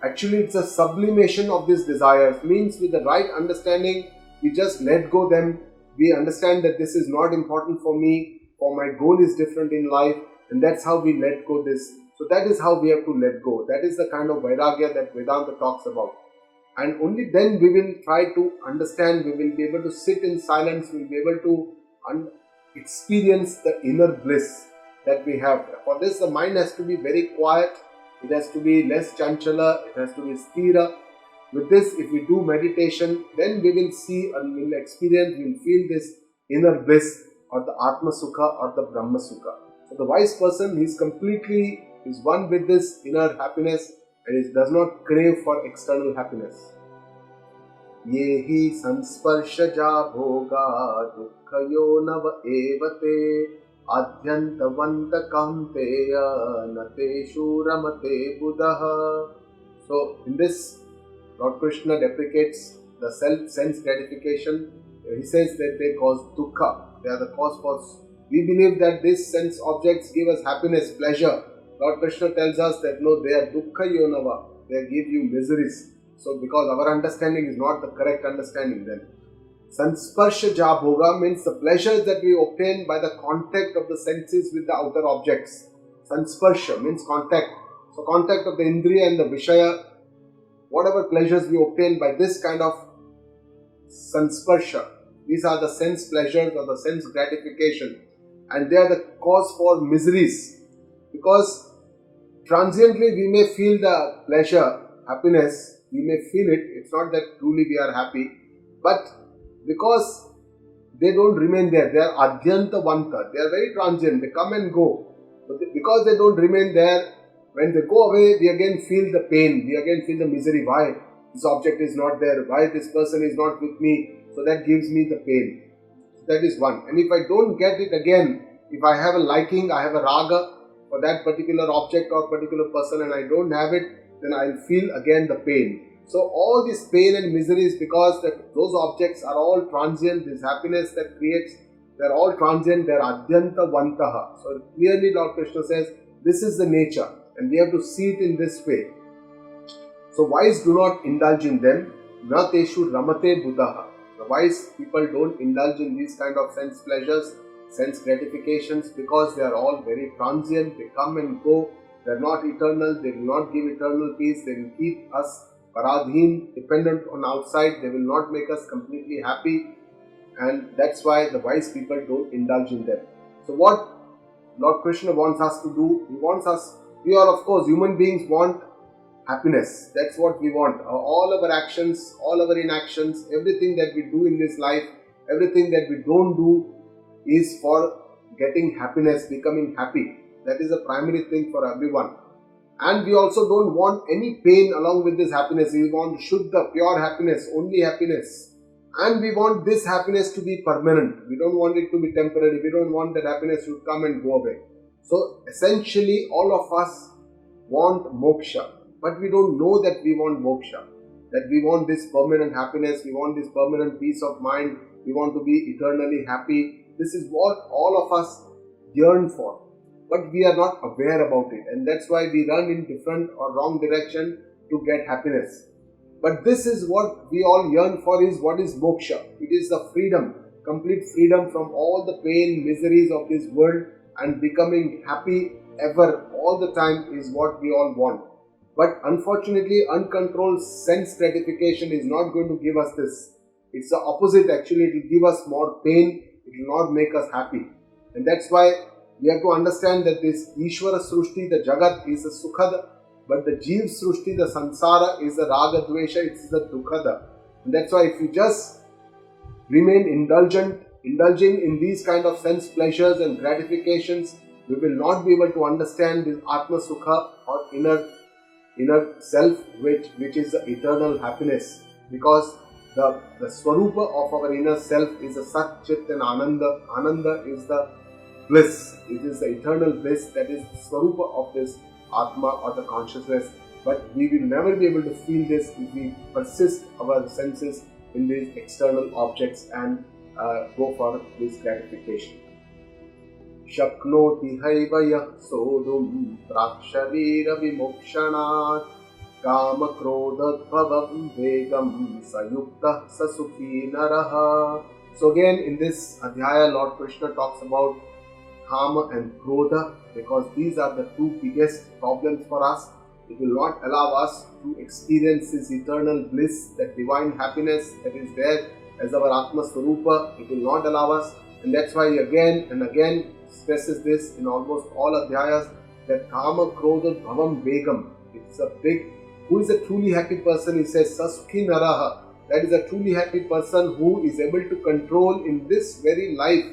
Actually, it's a sublimation of these desires. Means with the right understanding, we just let go them. We understand that this is not important for me, or my goal is different in life, and that's how we let go this. So that is how we have to let go. That is the kind of Vairagya that Vedanta talks about. And only then we will try to understand, we will be able to sit in silence, we will be able to experience the inner bliss that we have. For this, the mind has to be very quiet, it has to be less chanchala, it has to be sthira. With this, if we do meditation, then we will see and we will experience, we will feel this inner bliss or the Atma Sukha or the Brahma Sukha. So the wise person, he is one with this inner happiness, and it does not crave for external happiness. Yehi sansparshaja bhoga dukkhayo nava evate adhyantavanta kaunteya nateshu ramate buddha. So in this, Lord Krishna deprecates the sense gratification. He says that they cause dukkha. They are the cause for. We believe that these sense objects give us happiness, pleasure. Lord Krishna tells us that no, they are dukkha yonava, they give you miseries. So because our understanding is not the correct understanding, then sansparsha ja bhoga means the pleasures that we obtain by the contact of the senses with the outer objects. Sansparsha means contact. So contact of the indriya and the vishaya, whatever pleasures we obtain by this kind of sansparsha, these are the sense pleasures or the sense gratification, and they are the cause for miseries. Because transiently we may feel the pleasure, happiness, we may feel it, it's not that truly we are happy, but because they don't remain there, they are adhyantavanta, they are very transient, they come and go. But because they don't remain there, when they go away, we again feel the pain, we again feel the misery. Why this object is not there, why this person is not with me, so that gives me the pain. That is one. And if I don't get it again, if I have a liking, I have a raga for that particular object or particular person and I don't have it, then I'll feel again the pain. So all this pain and misery is because those objects are all transient. This happiness that creates, they are all transient, they are adhyanta vantaha. So clearly Lord Krishna says, this is the nature and we have to see it in this way. So wise do not indulge in them. Na teshu ramate buddha. The wise people don't indulge in these kind of sense pleasures, sense gratifications, because they are all very transient, they come and go, they are not eternal, they will not give eternal peace, they will keep us paradhin, dependent on outside, they will not make us completely happy, and that's why the wise people don't indulge in them. So what Lord Krishna wants us to do, we are of course, human beings want happiness, that's what we want. All our actions, all our inactions, everything that we do in this life, everything that we don't do is for getting happiness, becoming happy. That is the primary thing for everyone. And we also don't want any pain along with this happiness. We want Shuddha, pure happiness, only happiness. And we want this happiness to be permanent. We don't want it to be temporary. We don't want that happiness to come and go away. So essentially all of us want moksha. But we don't know that we want moksha. That we want this permanent happiness. We want this permanent peace of mind. We want to be eternally happy. This is what all of us yearn for. but we are not aware about it, and that's why we run in different or wrong direction to get happiness. But this is what we all yearn for, is what is moksha. It is the freedom, complete freedom from all the pain, miseries of this world, and becoming happy ever, all the time, is what we all want. But unfortunately, uncontrolled sense gratification is not going to give us this. It's the opposite actually. It will give us more pain. It will not make us happy. And that's why we have to understand that this Ishvara Srushti, the Jagat, is a Sukhada, but the Jeev Srushti, the Sansara, is the Raga Dvesha, it's the Dukhada. And that's why if we just remain indulging in these kind of sense pleasures and gratifications, we will not be able to understand this Atma Sukha or inner self, which is the eternal happiness, because the Swarupa of our inner self is a Sat, Chit and Ananda. Ananda is the bliss, it is the eternal bliss, that is the Swarupa of this Atma or the consciousness. But we will never be able to feel this if we persist our senses in these external objects and go for this gratification. Shaknoti haivaya sodum prakshavira vimokshanat kama krodha bhavam vegam sayukta sasukhi naraha. So again, in this adhyaya, Lord Krishna talks about Kama and Krodha, because these are the two biggest problems for us. It will not allow us to experience this eternal bliss, that divine happiness that is there as our Atma Swarupa. It will not allow us, and that's why he again and again stresses this in almost all adhyayas, that Kama Krodha Bhavam Vegam. It's a big, who is a truly happy person? He says Sasukhi Naraha. That is a truly happy person who is able to control in this very life,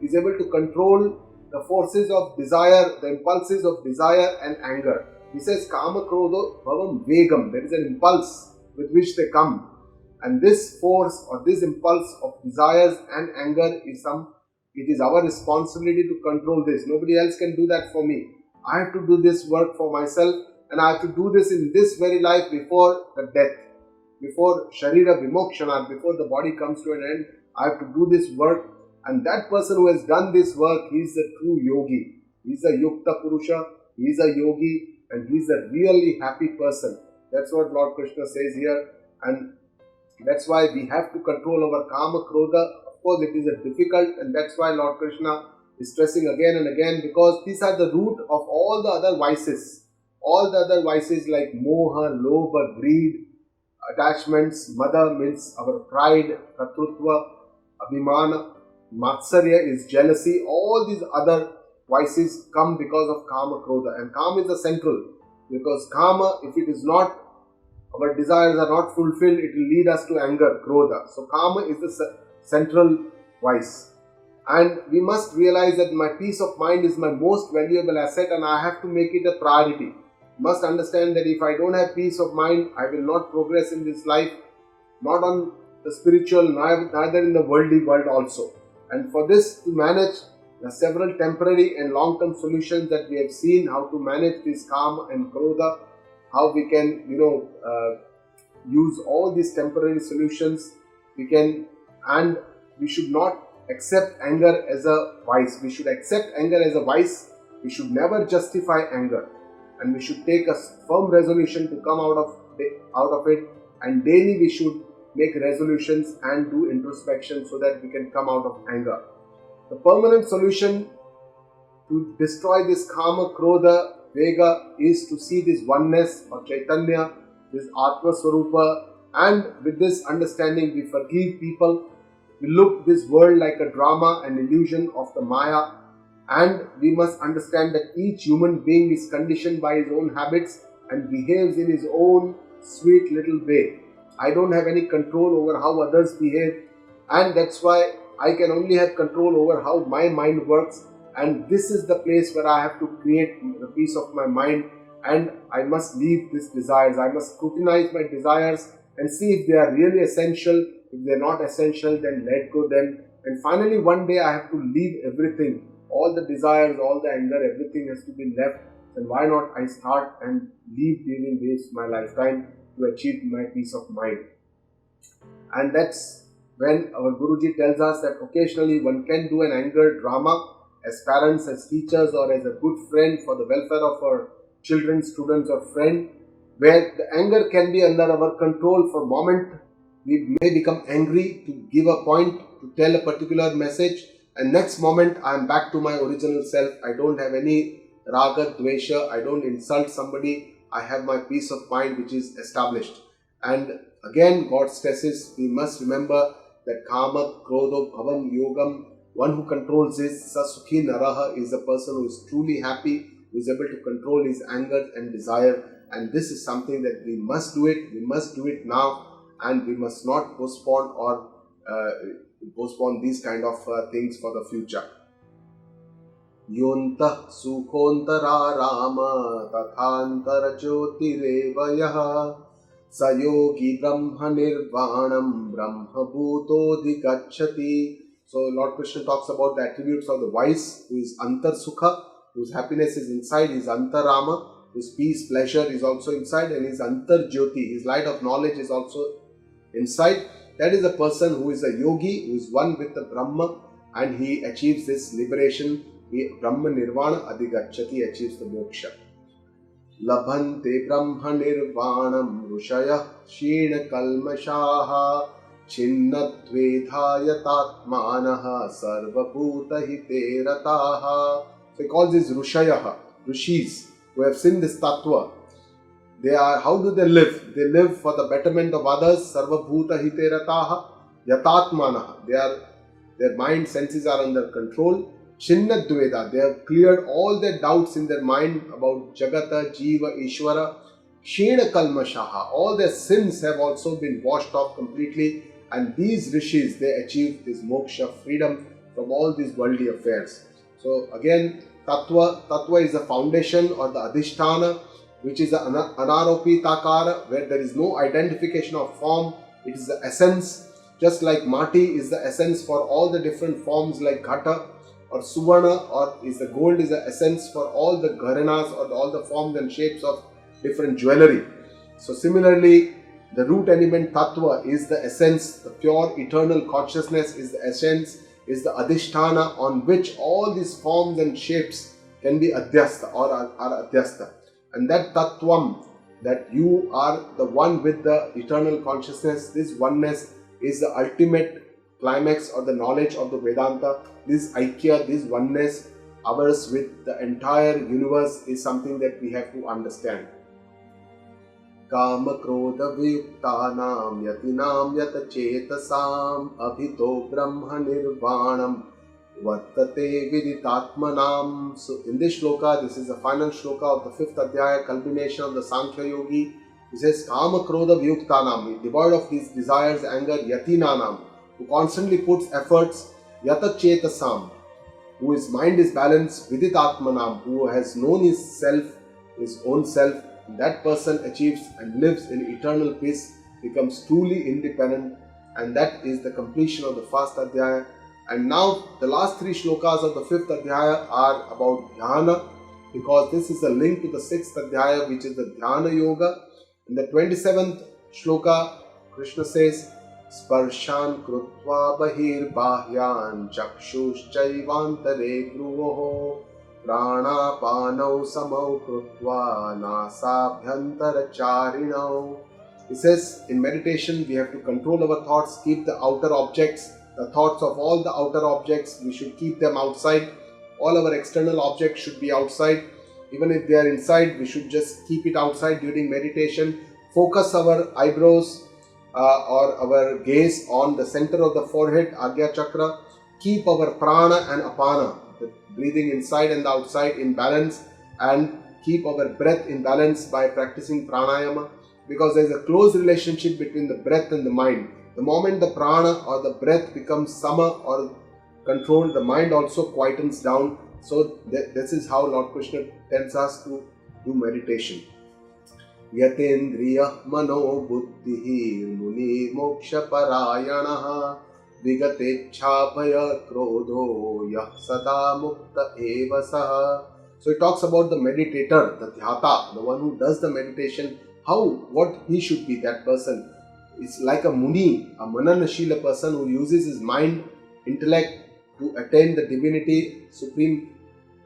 is able to control the forces of desire, the impulses of desire and anger. He says Kama Krodha Bhavam Vegam. There is an impulse with which they come, and this force or this impulse of desires and anger is it is our responsibility to control this. Nobody else can do that for me. I have to do this work for myself, and I have to do this in this very life before the death, before Sharira Vimokshana, before the body comes to an end. I have to do this work. And that person who has done this work, he is the true yogi. He is a Yukta Purusha, he is a yogi, and he is a really happy person. That's what Lord Krishna says here. And that's why we have to control our Kama Krodha. Of course, it is a difficult, and that's why Lord Krishna is stressing again and again, because these are the root of all the other vices. All the other vices like Moha, Lobha, greed, attachments. Mada means our pride, Katrutva, Abhimana. Matsarya is jealousy. All these other vices come because of Kama Krodha, and Kama is the central, because Kama, if it is not, our desires are not fulfilled, it will lead us to anger, Krodha. So Kama is the central vice, and we must realize that my peace of mind is my most valuable asset, and I have to make it a priority. You must understand that if I don't have peace of mind, I will not progress in this life, not on the spiritual, neither in the worldly world also. And for this to manage, there are several temporary and long-term solutions that we have seen, how to manage this Kama and Krodha, how we can, use all these temporary solutions. And we should not accept anger as a vice. We should accept anger as a vice. We should never justify anger, and we should take a firm resolution to come out of it. And daily we should make resolutions and do introspection so that we can come out of anger. The permanent solution to destroy this Kama, Krodha, Vega is to see this oneness or Chaitanya, this Atma Swarupa, and with this understanding we forgive people. We look this world like a drama, an illusion of the Maya, and we must understand that each human being is conditioned by his own habits and behaves in his own sweet little way. I don't have any control over how others behave, and that's why I can only have control over how my mind works, and this is the place where I have to create the peace of my mind, and I must leave these desires. I must scrutinize my desires and see if they are really essential. If they are not essential, then let go them. And finally, one day I have to leave everything. All the desires, all the anger, everything has to be left. Then why not I start and leave living this my lifetime to achieve my peace of mind. And that's when our Guruji tells us that occasionally one can do an anger drama, as parents, as teachers, or as a good friend for the welfare of our children, students, or friend, where the anger can be under our control for a moment. We may become angry to give a point, to tell a particular message, and next moment I am back to my original self. I don't have any raga, dvesha, I don't insult somebody, I have my peace of mind which is established. And again, God stresses, we must remember that kama, krodho, bhavam, yogam, one who controls his sasukhi naraha is a person who is truly happy, who is able to control his anger and desire. And this is something that we must do it, we must do it now, and we must not postpone or postpone these kind of things for the future. Yontah sukhontara rama tathantara jyotireva yaha sayogi brahma nirvanam brahma bhutodhikachati. So Lord Krishna talks about the attributes of the wise, who is antar sukha, whose happiness is inside, his antarama, his peace, pleasure is also inside, and his antar jyoti, his light of knowledge is also inside. That is a person who is a yogi, who is one with the Brahma, and he achieves this liberation. Brahma nirvana adhigachati, achieves the moksha. Labhante brahma nirvanam rushaya shina kalmashaha chinnadvedhaya tatmanaha sarvabhuta hite rataha. So he calls these rushayaha, rishis, who have seen this tattva. They are, how do they live? They live for the betterment of others. Sarvabhuta hite rataha yatatmanaha. Their mind, senses are under control. Chinnadveda, they have cleared all their doubts in their mind about Jagata, Jiva, Ishvara. Kshena kalmashaha, all their sins have also been washed off completely. And these rishis, they achieve this moksha, freedom from all these worldly affairs. So again, tattva is the foundation or the adhisthana, which is the anaropitakara, where there is no identification of form. It is the essence. Just like mati is the essence for all the different forms like ghata, or suvarna, or is the gold is the essence for all the gharanas or all the forms and shapes of different jewelry. So similarly, the root element tattva is the essence, the pure eternal consciousness is the essence, is the adhisthana on which all these forms and shapes can be adhyasta or are adhyasta. And that tattvam, that you are the one with the eternal consciousness, this oneness is the ultimate climax or the knowledge of the Vedanta. This aikya, this oneness, ours with the entire universe is something that we have to understand. Kama krodha viyuktanam yatinam yata chetasam abhito brahma nirvanam vartate viditatmanam. So in this shloka, this is the final shloka of the 5th adhyaya, culmination of the Sankhya Yogi. He says, Kama krodha viyuktanam, devoid of these desires, anger, yatinanam, who constantly puts efforts, yata chetasam, whose mind is balanced, viditatmanam, who has known his self, his own self. That person achieves and lives in eternal peace, becomes truly independent, and that is the completion of the first adhyaya. And now the last 3 shlokas of the 5th adhyaya are about dhyana, because this is a link to the 6th adhyaya, which is the dhyana yoga. In the 27th shloka, Krishna says, Sparshan krutva bahir bahyan chakshushchaivantare dhruvoho prana panau samau krutva nasabhyantara charinau. He says, in meditation we have to control our thoughts, keep the outer objects, the thoughts of all the outer objects, we should keep them outside. All our external objects should be outside. Even if they are inside, we should just keep it outside during meditation. Focus our eyebrows or our gaze on the center of the forehead, Agya Chakra. Keep our prana and apana, the breathing inside and outside, in balance, and keep our breath in balance by practicing pranayama, because there is a close relationship between the breath and the mind. The moment the prana or the breath becomes sama or controlled, the mind also quietens down. So this is how Lord Krishna tells us to do meditation. Yatendriya mano buddhihi muni moksha parayanaha vigatechha bhaya krodho yah sada mukta eva saha. So it talks about the meditator, the dhyata, the one who does the meditation, what he should be, that person. It's like a muni, a mananashila person who uses his mind, intellect to attain the divinity, supreme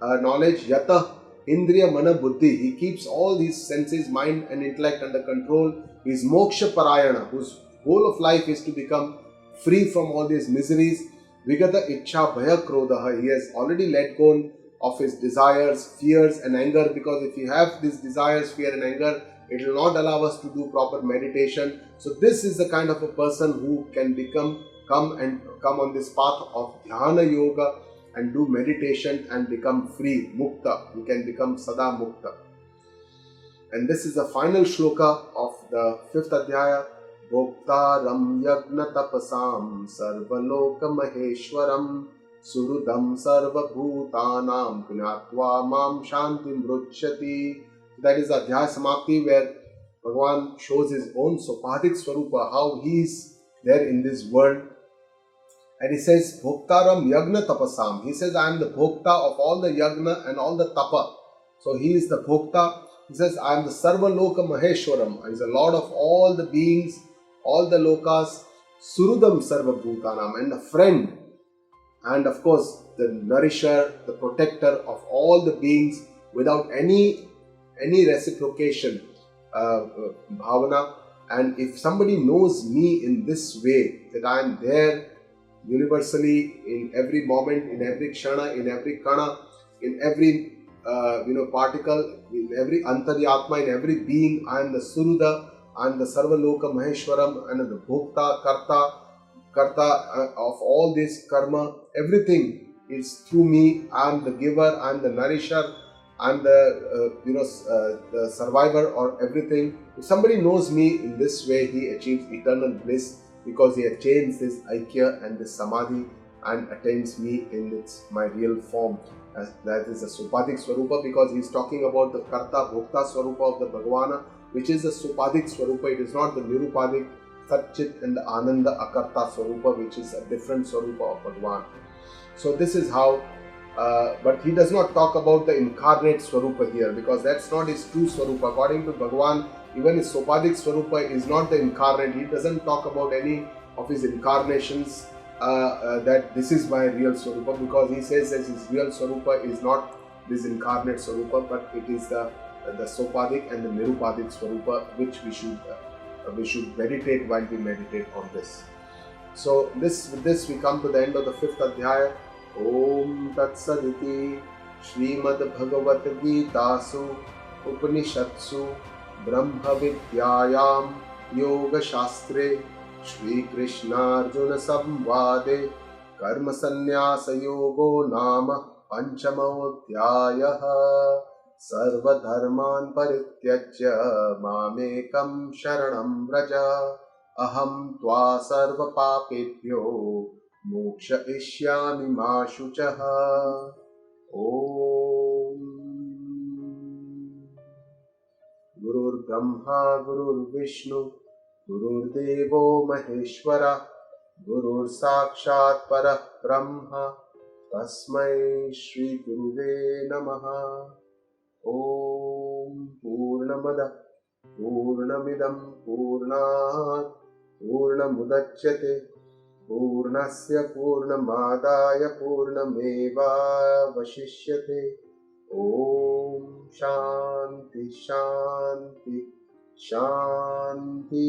knowledge. Yata Indriya Mana Buddhi. He keeps all these senses, mind and intellect under control. He is Moksha Parayana, whose goal of life is to become free from all these miseries. Vigata Ichha Bhaya Krodha. He has already let go of his desires, fears and anger, because if you have these desires, fear and anger, it will not allow us to do proper meditation. So this is the kind of a person who can come on this path of Dhyana Yoga and do meditation and become free, Mukta. You can become Sada Mukta. And this is the final shloka of the 5th Adhyaya. Bhoktaram Yagna Tapasam Sarvaloka Maheshwaram Surudam Sarva Bhutanam Punyatva Mam Shantim Mruchyati. That is the Adhyaya Samapti, where Bhagavan shows his own Sopadik Swarupa, how he is there in this world. And he says, Bhoktaram Yagna Tapasam. He says, I am the Bhokta of all the Yagna and all the Tapa. So he is the Bhokta. He says, I am the Sarva Loka Maheshwaram. He is the Lord of all the beings, all the lokas. Surudam Sarva Bhutanam, and a friend. And of course, the nourisher, the protector of all the beings without any reciprocation, bhavana. And if somebody knows me in this way, that I am there universally in every moment, in every kshana, in every kana, in every particle, in every antaryatma, in every being, I am the Suruda, I am the Sarvaloka Maheshwaram, and the Bhokta, Karta of all this karma. Everything is through me. I am the giver, I am the nourisher, I am the survivor or everything. If somebody knows me in this way, he achieves eternal bliss, because he attains this Aikya and this Samadhi and attains me in my real form. That is the Sopadik Swarupa, because he is talking about the Karta Bhokta Swarupa of the Bhagavana, which is the Sopadik Swarupa. It is not the Nirupadik Satchit and the Ananda Akarta Swarupa, which is a different Swarupa of Bhagavan. So this is how, but he does not talk about the incarnate Swarupa here, because that's not his true Swarupa. According to Bhagavan, even his Sopadik Swarupa is not the incarnate. He doesn't talk about any of his incarnations, that this is my real Swarupa, because he says that his real Swarupa is not this incarnate Swarupa, but it is the Sopadik and the Nirupadik Swarupa, which we should meditate while we meditate on this. So with this we come to the end of the 5th Adhyaya. Om Tat Saditi Srimad Bhagavat Gitasu Upanishatsu Brahma Vidyayam Yoga Shastre Shri Krishna Arjuna Samvade Karma Sannyasa Yogo Nama Panchamodhyayaha. Sarva Dharman Parityajya Mamekam Sharanam Vraja Aham Tva Sarva Papebhyo Moksha Ishyami Ma Shuchaha. Om Gurur Brahma Gurur Vishnu Gurur Devo Maheshwara Gurur Sakshat Parah Brahma Tasmai Shri Guruve Namaha. Om Purnamada Purnamidam Purnat Purnamudachyate Purnasya Purnamadaya Purnameva Vashishyate. Om Shanti Shanti Shanti.